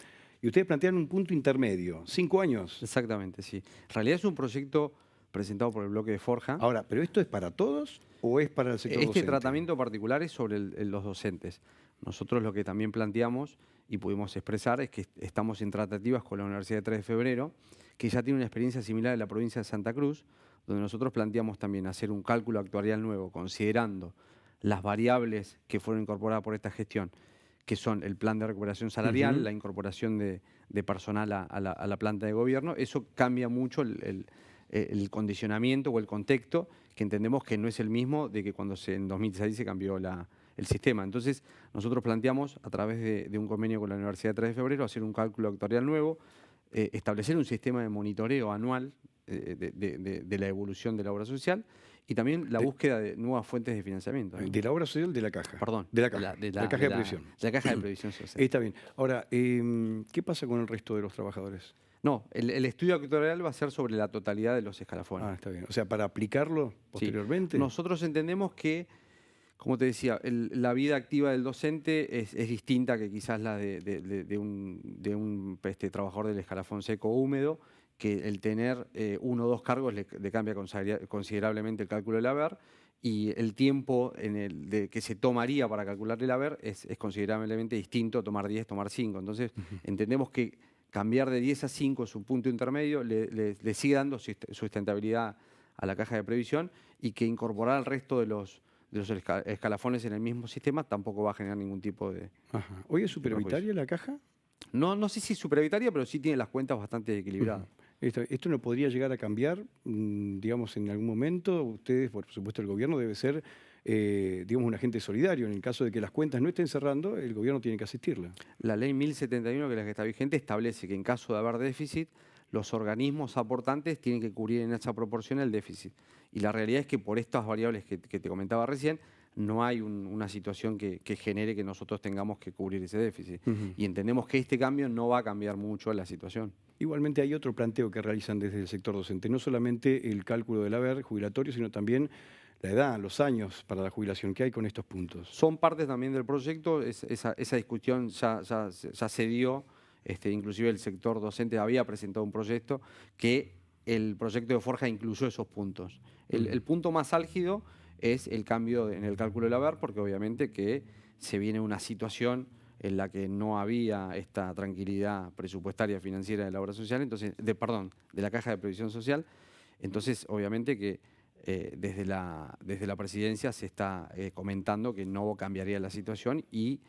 Y ustedes plantean un punto intermedio, 5 años. Exactamente, sí. En realidad es un proyecto presentado por el bloque de Forja. Ahora, ¿pero esto es para todos o es para el sector docente? Este tratamiento particular es sobre los docentes. Nosotros lo que también planteamos y pudimos expresar es que estamos en tratativas con la Universidad de 3 de Febrero, que ya tiene una experiencia similar en la provincia de Santa Cruz, donde nosotros planteamos también hacer un cálculo actuarial nuevo, considerando las variables que fueron incorporadas por esta gestión, que son el plan de recuperación salarial, Ujú. la incorporación de personal a la planta de gobierno. Eso cambia mucho el condicionamiento o el contexto, que entendemos que no es el mismo de que cuando en 2016 se cambió el sistema. Entonces, nosotros planteamos, a través de un convenio con la Universidad de 3 de Febrero, hacer un cálculo actuarial nuevo, establecer un sistema de monitoreo anual de la evolución de la obra social y también la búsqueda de nuevas fuentes de financiamiento, ¿no? De la obra social de la caja. Perdón. De la caja. de la caja de previsión. de la caja de previsión social. Está bien. Ahora, ¿qué pasa con el resto de los trabajadores? No, el estudio actuarial va a ser sobre la totalidad de los escalafones. Ah, está bien. O sea, para aplicarlo Sí. posteriormente. Nosotros entendemos que, como te decía, la vida activa del docente es distinta que quizás la de un trabajador del escalafón seco o húmedo, que el tener uno o dos cargos le cambia considerablemente el cálculo del haber, y el tiempo que se tomaría para calcular el haber es considerablemente distinto, tomar 10, tomar 5. Entonces, entendemos que cambiar de 10 a 5 es un punto intermedio, le sigue dando sustentabilidad a la caja de previsión, y que incorporar al resto de los escalafones en el mismo sistema tampoco va a generar ningún tipo de... Ajá. ¿Hoy es superavitaria la caja? No sé si es superavitaria, pero sí tiene las cuentas bastante equilibradas. Esto no podría llegar a cambiar, digamos, en algún momento. Ustedes, por supuesto, el gobierno debe ser, digamos, un agente solidario. En el caso de que las cuentas no estén cerrando, el gobierno tiene que asistirla. La ley 1071, que es la que está vigente, establece que en caso de haber déficit, los organismos aportantes tienen que cubrir en esa proporción el déficit. Y la realidad es que por estas variables que te comentaba recién, no hay una situación que genere que nosotros tengamos que cubrir ese déficit. Y entendemos que este cambio no va a cambiar mucho la situación. Igualmente hay otro planteo que realizan desde el sector docente, no solamente el cálculo del haber jubilatorio, sino también la edad, los años para la jubilación. ¿Qué hay con estos puntos? Son partes también del proyecto, esa discusión ya se dio, inclusive el sector docente había presentado un proyecto que el proyecto de Forja incluyó esos puntos. El punto más álgido es el cambio en el cálculo del haber, porque obviamente que se viene una situación en la que no había esta tranquilidad presupuestaria financiera de la obra social, entonces, de la caja de previsión social. Entonces, obviamente que desde la presidencia se está comentando que no cambiaría la situación, y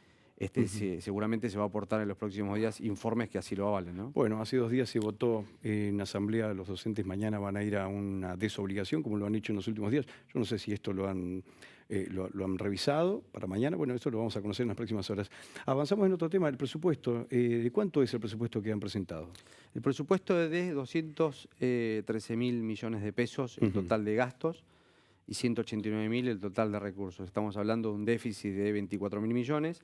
seguramente se va a aportar en los próximos días informes que así lo avalen, ¿no? Bueno, hace 2 días se votó en asamblea, los docentes mañana van a ir a una desobligación, como lo han hecho en los últimos días. Yo no sé si esto lo han revisado para mañana. Bueno, esto lo vamos a conocer en las próximas horas. Avanzamos en otro tema, el presupuesto. ¿De cuánto es el presupuesto que han presentado? El presupuesto es de 213.000 millones de pesos el total de gastos y 189.000 el total de recursos. Estamos hablando de un déficit de 24.000 millones,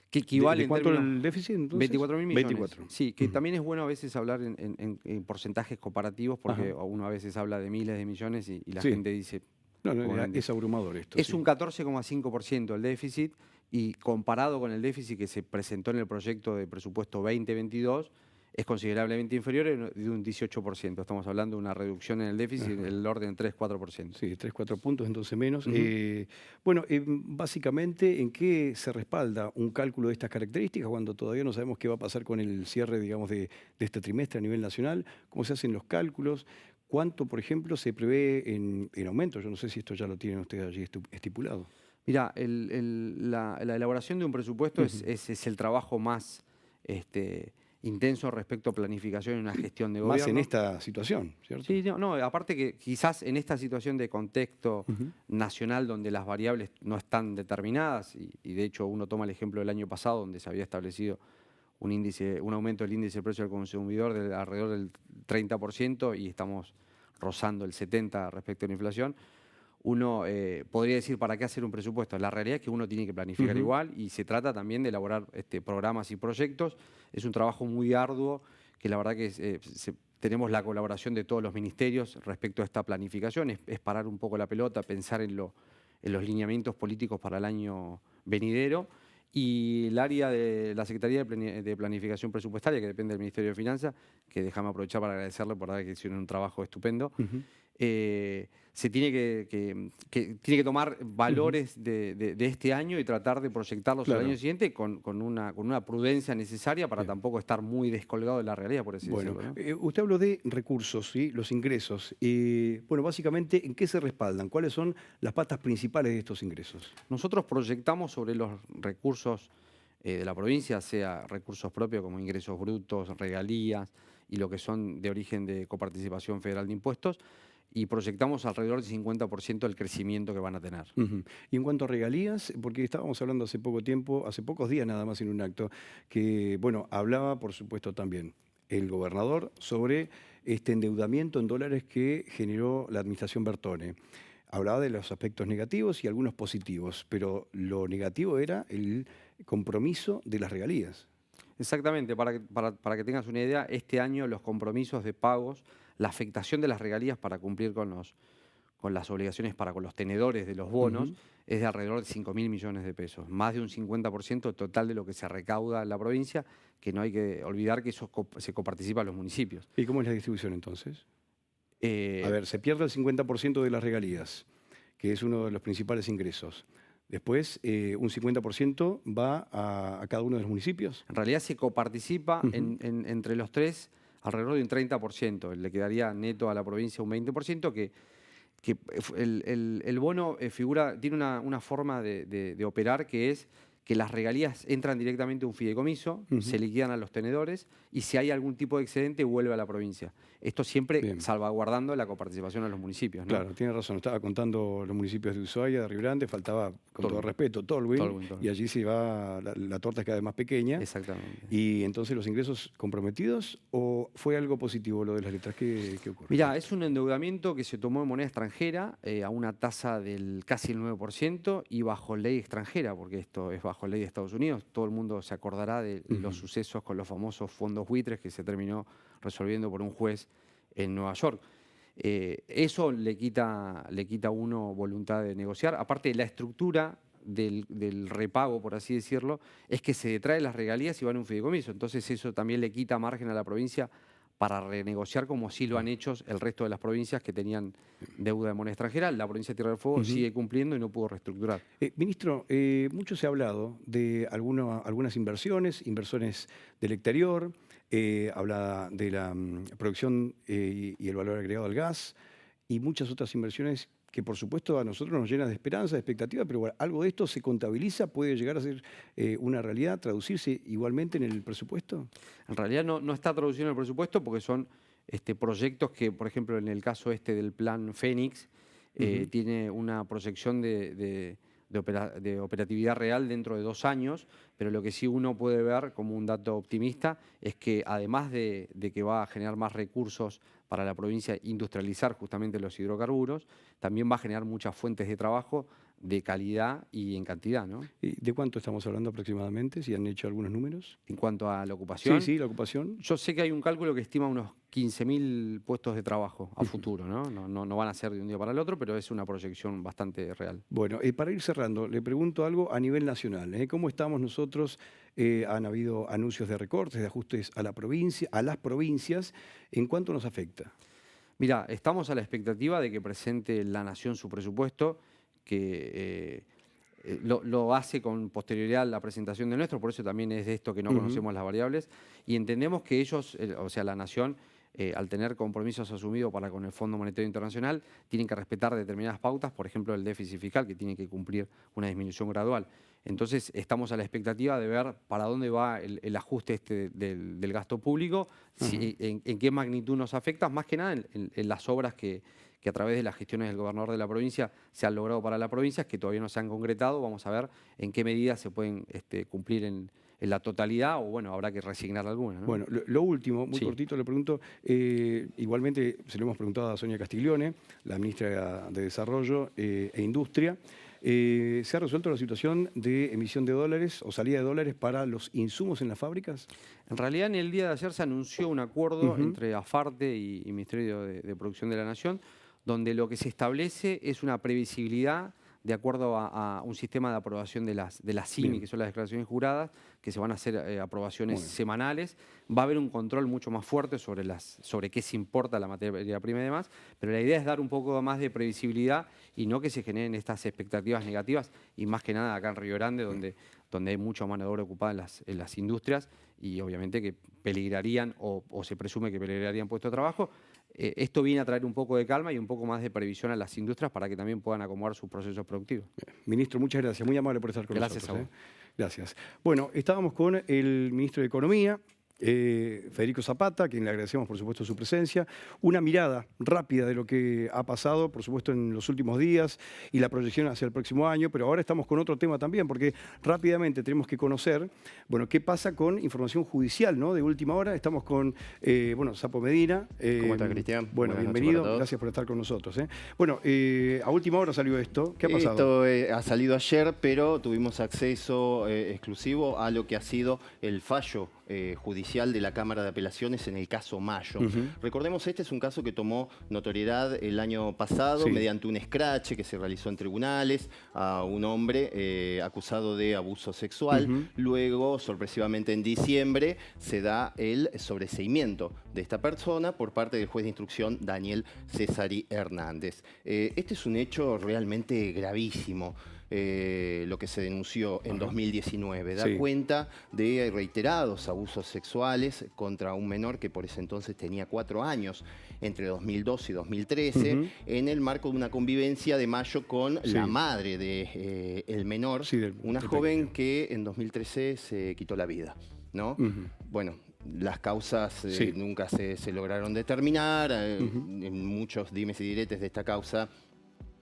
que equivale ¿De cuánto en términos, el déficit entonces? 24.000 millones. 24. Sí, que también es bueno a veces hablar en porcentajes comparativos, porque uno a veces habla de miles de millones y la gente dice... No, es abrumador esto. Es un 14,5% el déficit, y comparado con el déficit que se presentó en el proyecto de presupuesto 2022, es considerablemente inferior, de un 18%. Estamos hablando de una reducción en el déficit del orden 3-4%. Sí, 3-4 puntos, entonces menos. Bueno, básicamente, ¿en qué se respalda un cálculo de estas características cuando todavía no sabemos qué va a pasar con el cierre, digamos, de este trimestre a nivel nacional? ¿Cómo se hacen los cálculos? ¿Cuánto, por ejemplo, se prevé en aumento? Yo no sé si esto ya lo tienen ustedes allí estipulado. Mira, la elaboración de un presupuesto es el trabajo más intenso respecto a planificación y una gestión de gobierno. Más en esta situación, ¿cierto? Sí, no, aparte que quizás en esta situación de contexto nacional donde las variables no están determinadas, y de hecho uno toma el ejemplo del año pasado donde se había establecido un aumento del índice de precio del consumidor de alrededor del 30% y estamos rozando el 70% respecto a la inflación. Uno podría decir, ¿para qué hacer un presupuesto? La realidad es que uno tiene que planificar igual, y se trata también de elaborar programas y proyectos. Es un trabajo muy arduo, que la verdad que tenemos la colaboración de todos los ministerios respecto a esta planificación. Es parar un poco la pelota, pensar en los lineamientos políticos para el año venidero. Y el área de la Secretaría de Planificación Presupuestaria, que depende del Ministerio de Finanzas, que déjame aprovechar para agradecerle por dar que hicieron un trabajo estupendo, se tiene que tomar valores de este año y tratar de proyectarlos al año siguiente con una prudencia necesaria para tampoco estar muy descolgado de la realidad, por así decirlo, ¿no? Usted habló de recursos, ¿sí? Los ingresos. Bueno, básicamente, ¿en qué se respaldan? ¿Cuáles son las patas principales de estos ingresos? Nosotros proyectamos sobre los recursos de la provincia, sea recursos propios como ingresos brutos, regalías y lo que son de origen de coparticipación federal de impuestos, y proyectamos alrededor del 50% del crecimiento que van a tener. Ujú. Y en cuanto a regalías, porque estábamos hablando hace poco tiempo, hace pocos días nada más en un acto, que, bueno, hablaba, por supuesto, también el gobernador sobre este endeudamiento en dólares que generó la administración Bertone. Hablaba de los aspectos negativos y algunos positivos, pero lo negativo era el compromiso de las regalías. Exactamente, para que tengas una idea, este año los compromisos de pagos, la afectación de las regalías para cumplir con las obligaciones con los tenedores de los bonos, es de alrededor de 5.000 millones de pesos, más de un 50% total de lo que se recauda en la provincia, que no hay que olvidar que eso se coparticipa a los municipios. ¿Y cómo es la distribución entonces? Eh, A ver, se pierde el 50% de las regalías, que es uno de los principales ingresos. Después, un 50% va a cada uno de los municipios. En realidad se coparticipa entre los tres alrededor de un 30%, le quedaría neto a la provincia un 20%, que el bono tiene una forma de operar que es que las regalías entran directamente a un fideicomiso, se liquidan a los tenedores y si hay algún tipo de excedente vuelve a la provincia. Esto siempre salvaguardando la coparticipación a los municipios, ¿no? Claro, tiene razón. Estaba contando los municipios de Ushuaia, de Río Grande, faltaba, con todo respeto, Tolwyn, y allí se va, la torta es cada vez más pequeña. Exactamente. ¿Y entonces los ingresos comprometidos o fue algo positivo lo de las letras? ¿Qué ocurre? Mirá, es un endeudamiento que se tomó en moneda extranjera a una tasa del casi el 9% y bajo ley extranjera, porque esto es bajo ley de Estados Unidos. Todo el mundo se acordará de los sucesos con los famosos fondos buitres que se terminó resolviendo por un juez en Nueva York. Eso le quita a uno voluntad de negociar. Aparte, la estructura del repago, por así decirlo, es que se detrae las regalías y van a un fideicomiso. Entonces eso también le quita margen a la provincia para renegociar como sí lo han hecho el resto de las provincias que tenían deuda de moneda extranjera. La provincia de Tierra del Fuego sigue cumpliendo y no pudo reestructurar. Ministro, mucho se ha hablado de algunas inversiones del exterior, habla de la producción y el valor agregado al gas y muchas otras inversiones que por supuesto a nosotros nos llena de esperanza, de expectativa, pero bueno, algo de esto se contabiliza, puede llegar a ser una realidad, traducirse igualmente en el presupuesto. En realidad no está traducido en el presupuesto porque son proyectos que, por ejemplo, en el caso del plan Fénix, tiene una proyección de operatividad real dentro de 2 años, pero lo que sí uno puede ver como un dato optimista es que además de que va a generar más recursos para la provincia industrializar justamente los hidrocarburos, también va a generar muchas fuentes de trabajo de calidad y en cantidad, ¿no? ¿Y de cuánto estamos hablando aproximadamente? ¿Si han hecho algunos números? En cuanto a la ocupación. Sí, la ocupación. Yo sé que hay un cálculo que estima unos 15.000 puestos de trabajo a futuro, ¿no? No van a ser de un día para el otro, pero es una proyección bastante real. Bueno, para ir cerrando, le pregunto algo a nivel nacional. ¿Cómo estamos nosotros? Han habido anuncios de recortes, de ajustes a las provincias. ¿En cuánto nos afecta? Mira, estamos a la expectativa de que presente la Nación su presupuesto, que lo hace con posterioridad a la presentación de nuestro, por eso también es de esto que no conocemos las variables, y entendemos que ellos, o sea, la Nación, al tener compromisos asumidos con el Fondo Monetario Internacional, tienen que respetar determinadas pautas, por ejemplo, el déficit fiscal, que tiene que cumplir una disminución gradual. Entonces, estamos a la expectativa de ver para dónde va el ajuste del gasto público, en qué magnitud nos afecta, más que nada en las obras que a través de las gestiones del gobernador de la provincia se han logrado para la provincia, que todavía no se han concretado. Vamos a ver en qué medida se pueden cumplir en la totalidad o, bueno, habrá que resignar alguna, ¿no? Bueno, lo último, muy cortito, le pregunto, igualmente se lo hemos preguntado a Sonia Castiglione, la ministra de Desarrollo e Industria, ¿se ha resuelto la situación de emisión de dólares o salida de dólares para los insumos en las fábricas? En realidad, en el día de ayer se anunció un acuerdo entre AFARTE y Ministerio de Producción de la Nación, donde lo que se establece es una previsibilidad de acuerdo a un sistema de aprobación de las CIMI, que son las declaraciones juradas, que se van a hacer aprobaciones semanales. Va a haber un control mucho más fuerte sobre qué se importa la materia prima y demás, pero la idea es dar un poco más de previsibilidad y no que se generen estas expectativas negativas, y más que nada acá en Río Grande, donde hay mucha mano de obra ocupada en las industrias y obviamente que peligrarían o se presume que peligrarían puestos de trabajo. Esto viene a traer un poco de calma y un poco más de previsión a las industrias para que también puedan acomodar sus procesos productivos. Ministro, muchas gracias. Muy amable por estar con nosotros. Gracias a vos. Gracias. Bueno, estábamos con el ministro de Economía, Federico Zapata, a quien le agradecemos por supuesto su presencia. Una mirada rápida de lo que ha pasado, por supuesto, en los últimos días y la proyección hacia el próximo año, pero ahora estamos con otro tema también, porque rápidamente tenemos que conocer, bueno, qué pasa con información judicial, ¿no? De última hora. Estamos con, bueno, Sapo Medina. ¿Cómo está, Cristian? Bueno, Buenas noches bienvenido. para todos. Gracias por estar con nosotros. Bueno, a última hora salió esto. ¿Qué ha pasado? Esto ha salido ayer, pero tuvimos acceso exclusivo a lo que ha sido el fallo judicial de la Cámara de Apelaciones en el caso Mayo. Recordemos, este es un caso que tomó notoriedad el año pasado mediante un escrache que se realizó en tribunales a un hombre acusado de abuso sexual. Luego, sorpresivamente en diciembre, se da el sobreseimiento de esta persona por parte del juez de instrucción Daniel Cesari Hernández. Este es un hecho realmente gravísimo. Lo que se denunció en 2019. Da cuenta de reiterados abusos sexuales contra un menor que por ese entonces tenía 4 años, entre 2012 y 2013, en el marco de una convivencia de Mayo con la madre de el menor, una joven que en 2013 se quitó la vida, ¿no? Bueno, las causas nunca se lograron determinar, en muchos dimes y diretes de esta causa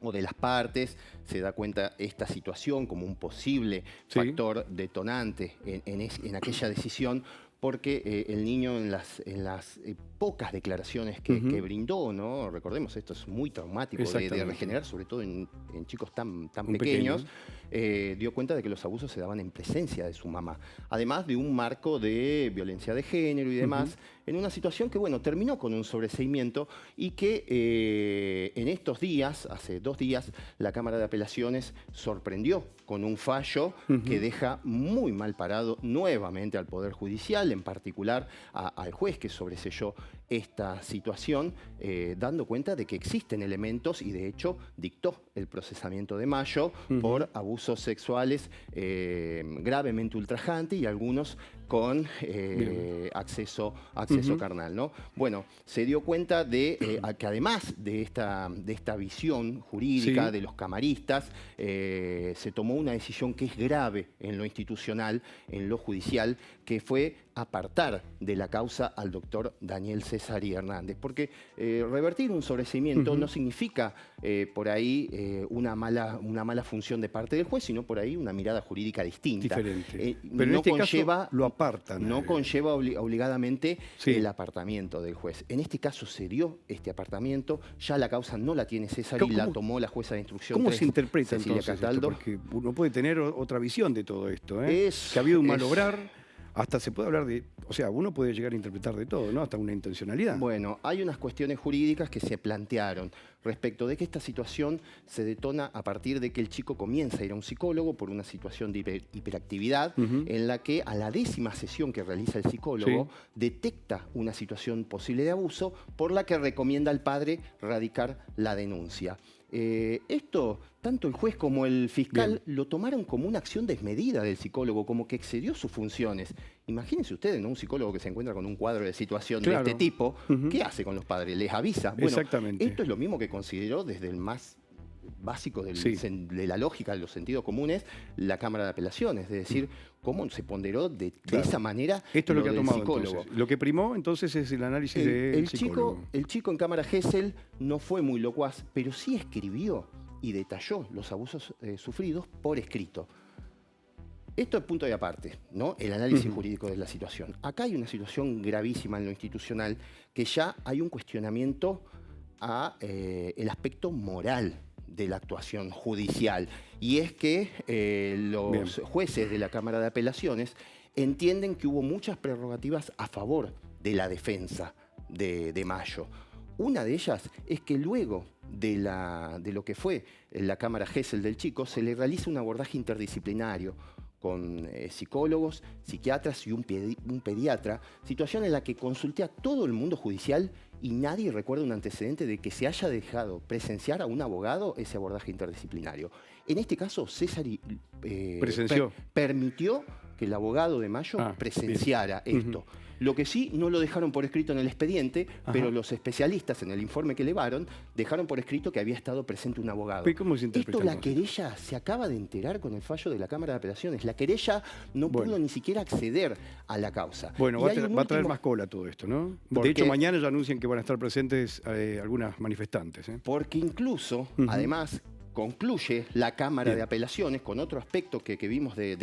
o de las partes, se da cuenta esta situación como un posible factor detonante en aquella decisión, porque el niño en las pocas declaraciones que brindó, ¿no? Recordemos, esto es muy traumático de regenerar, sobre todo en chicos tan pequeños, dio cuenta de que los abusos se daban en presencia de su mamá, además de un marco de violencia de género y demás, en una situación que, bueno, terminó con un sobreseimiento y que en estos días, hace 2 días, la Cámara de Apelaciones sorprendió con un fallo que deja muy mal parado nuevamente al Poder Judicial, en particular al juez que sobreseyó esta situación, dando cuenta de que existen elementos y de hecho dictó el procesamiento de Mayo por abusos sexuales gravemente ultrajantes y algunos con acceso carnal, ¿no? Bueno, se dio cuenta de que además de esta visión jurídica de los camaristas, se tomó una decisión que es grave en lo institucional, en lo judicial, que fue apartar de la causa al doctor Daniel Cesari Hernández. Porque revertir un sobreseimiento no significa por ahí una mala función de parte del juez, sino por ahí una mirada jurídica distinta. Diferente. Pero no en este conlleva, caso lo apartan. No conlleva obligadamente el apartamiento del juez. En este caso se dio este apartamiento, ya la causa no la tiene Cesari, la tomó la jueza de instrucción. ¿Cómo se interpreta Cecilia entonces Cataldo? esto? Porque uno puede tener otra visión de todo esto, ¿eh? Que ha habido un malobrar. Hasta se puede hablar de, o sea, uno puede llegar a interpretar de todo, ¿no? Hasta una intencionalidad. Bueno, hay unas cuestiones jurídicas que se plantearon respecto de que esta situación se detona a partir de que el chico comienza a ir a un psicólogo por una situación de hiperactividad en la que a la 10ª sesión que realiza el psicólogo detecta una situación posible de abuso por la que recomienda al padre radicar la denuncia. Esto, tanto el juez como el fiscal lo tomaron como una acción desmedida del psicólogo, como que excedió sus funciones. Imagínense ustedes, ¿no? Un psicólogo que se encuentra con un cuadro de situación de este tipo, ¿qué hace con los padres? ¿Les avisa? Bueno, esto es lo mismo que consideró desde el más básico de la lógica, de los sentidos comunes, la Cámara de Apelaciones, es decir, cómo se ponderó de esa manera. Esto es lo que ha tomado psicólogo. Entonces. Lo que primó entonces es el análisis del psicólogo. El chico en Cámara Gesell no fue muy locuaz, pero sí escribió y detalló los abusos sufridos por escrito. Esto es punto de aparte, ¿no? El análisis jurídico de la situación. Acá hay una situación gravísima en lo institucional, que ya hay un cuestionamiento a el aspecto moral de la actuación judicial. Y es que los jueces de la Cámara de Apelaciones entienden que hubo muchas prerrogativas a favor de la defensa de Mayo. Una de ellas es que luego de lo que fue la Cámara Gesell del chico, se le realiza un abordaje interdisciplinario con psicólogos, psiquiatras y un pediatra, situación en la que consulté a todo el mundo judicial y nadie recuerda un antecedente de que se haya dejado presenciar a un abogado ese abordaje interdisciplinario. En este caso, Cesari permitió que el abogado de Mayo presenciara esto. Lo que sí, no lo dejaron por escrito en el expediente, pero los especialistas en el informe que elevaron dejaron por escrito que había estado presente un abogado. ¿Y cómo se interpreta Esto la entonces? querella se acaba de enterar con el fallo de la Cámara de Apelaciones. La querella no pudo ni siquiera acceder a la causa. Bueno, Y va hay un a traer último- más cola todo esto, ¿no? Porque- De hecho, mañana ya anuncian que van a estar presentes algunas manifestantes. Porque incluso, además, concluye la Cámara de Apelaciones con otro aspecto que vimos de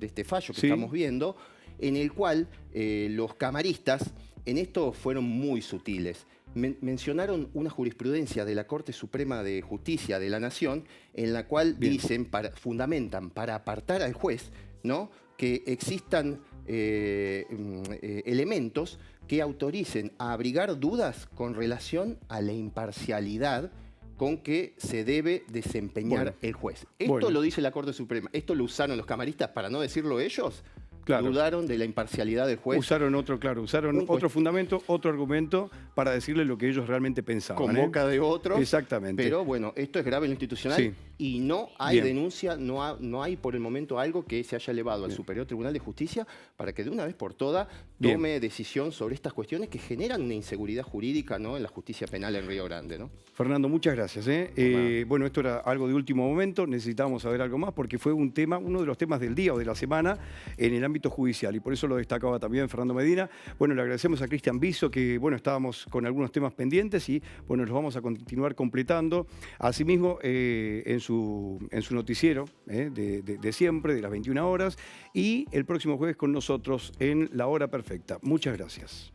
este fallo que estamos viendo, en el cual los camaristas en esto fueron muy sutiles. Mencionaron una jurisprudencia de la Corte Suprema de Justicia de la Nación en la cual dicen, fundamentan para apartar al juez, ¿no?, que existan elementos que autoricen a abrigar dudas con relación a la imparcialidad con que se debe desempeñar el juez. Esto lo dice la Corte Suprema. Esto lo usaron los camaristas para no decirlo ellos. Claro. Dudaron de la imparcialidad del juez. Usaron otro fundamento, otro argumento para decirle lo que ellos realmente pensaban. Con boca de otros. Exactamente. Pero bueno, esto es grave en lo institucional Sí. y no hay Bien. denuncia, no hay por el momento algo que se haya elevado al Superior Tribunal de Justicia para que de una vez por todas tome decisión sobre estas cuestiones que generan una inseguridad jurídica, ¿no?, en la justicia penal en Río Grande, ¿no? Fernando, muchas gracias. Bueno, esto era algo de último momento, necesitábamos saber algo más porque fue un tema, uno de los temas del día o de la semana en el ámbito judicial y por eso lo destacaba también Fernando Medina. Bueno, le agradecemos a Cristian Viso que, bueno, estábamos con algunos temas pendientes y, bueno, los vamos a continuar completando. Asimismo, en su noticiero de siempre, de las 21 horas y el próximo jueves con nosotros en La Hora Perfecta. Muchas gracias.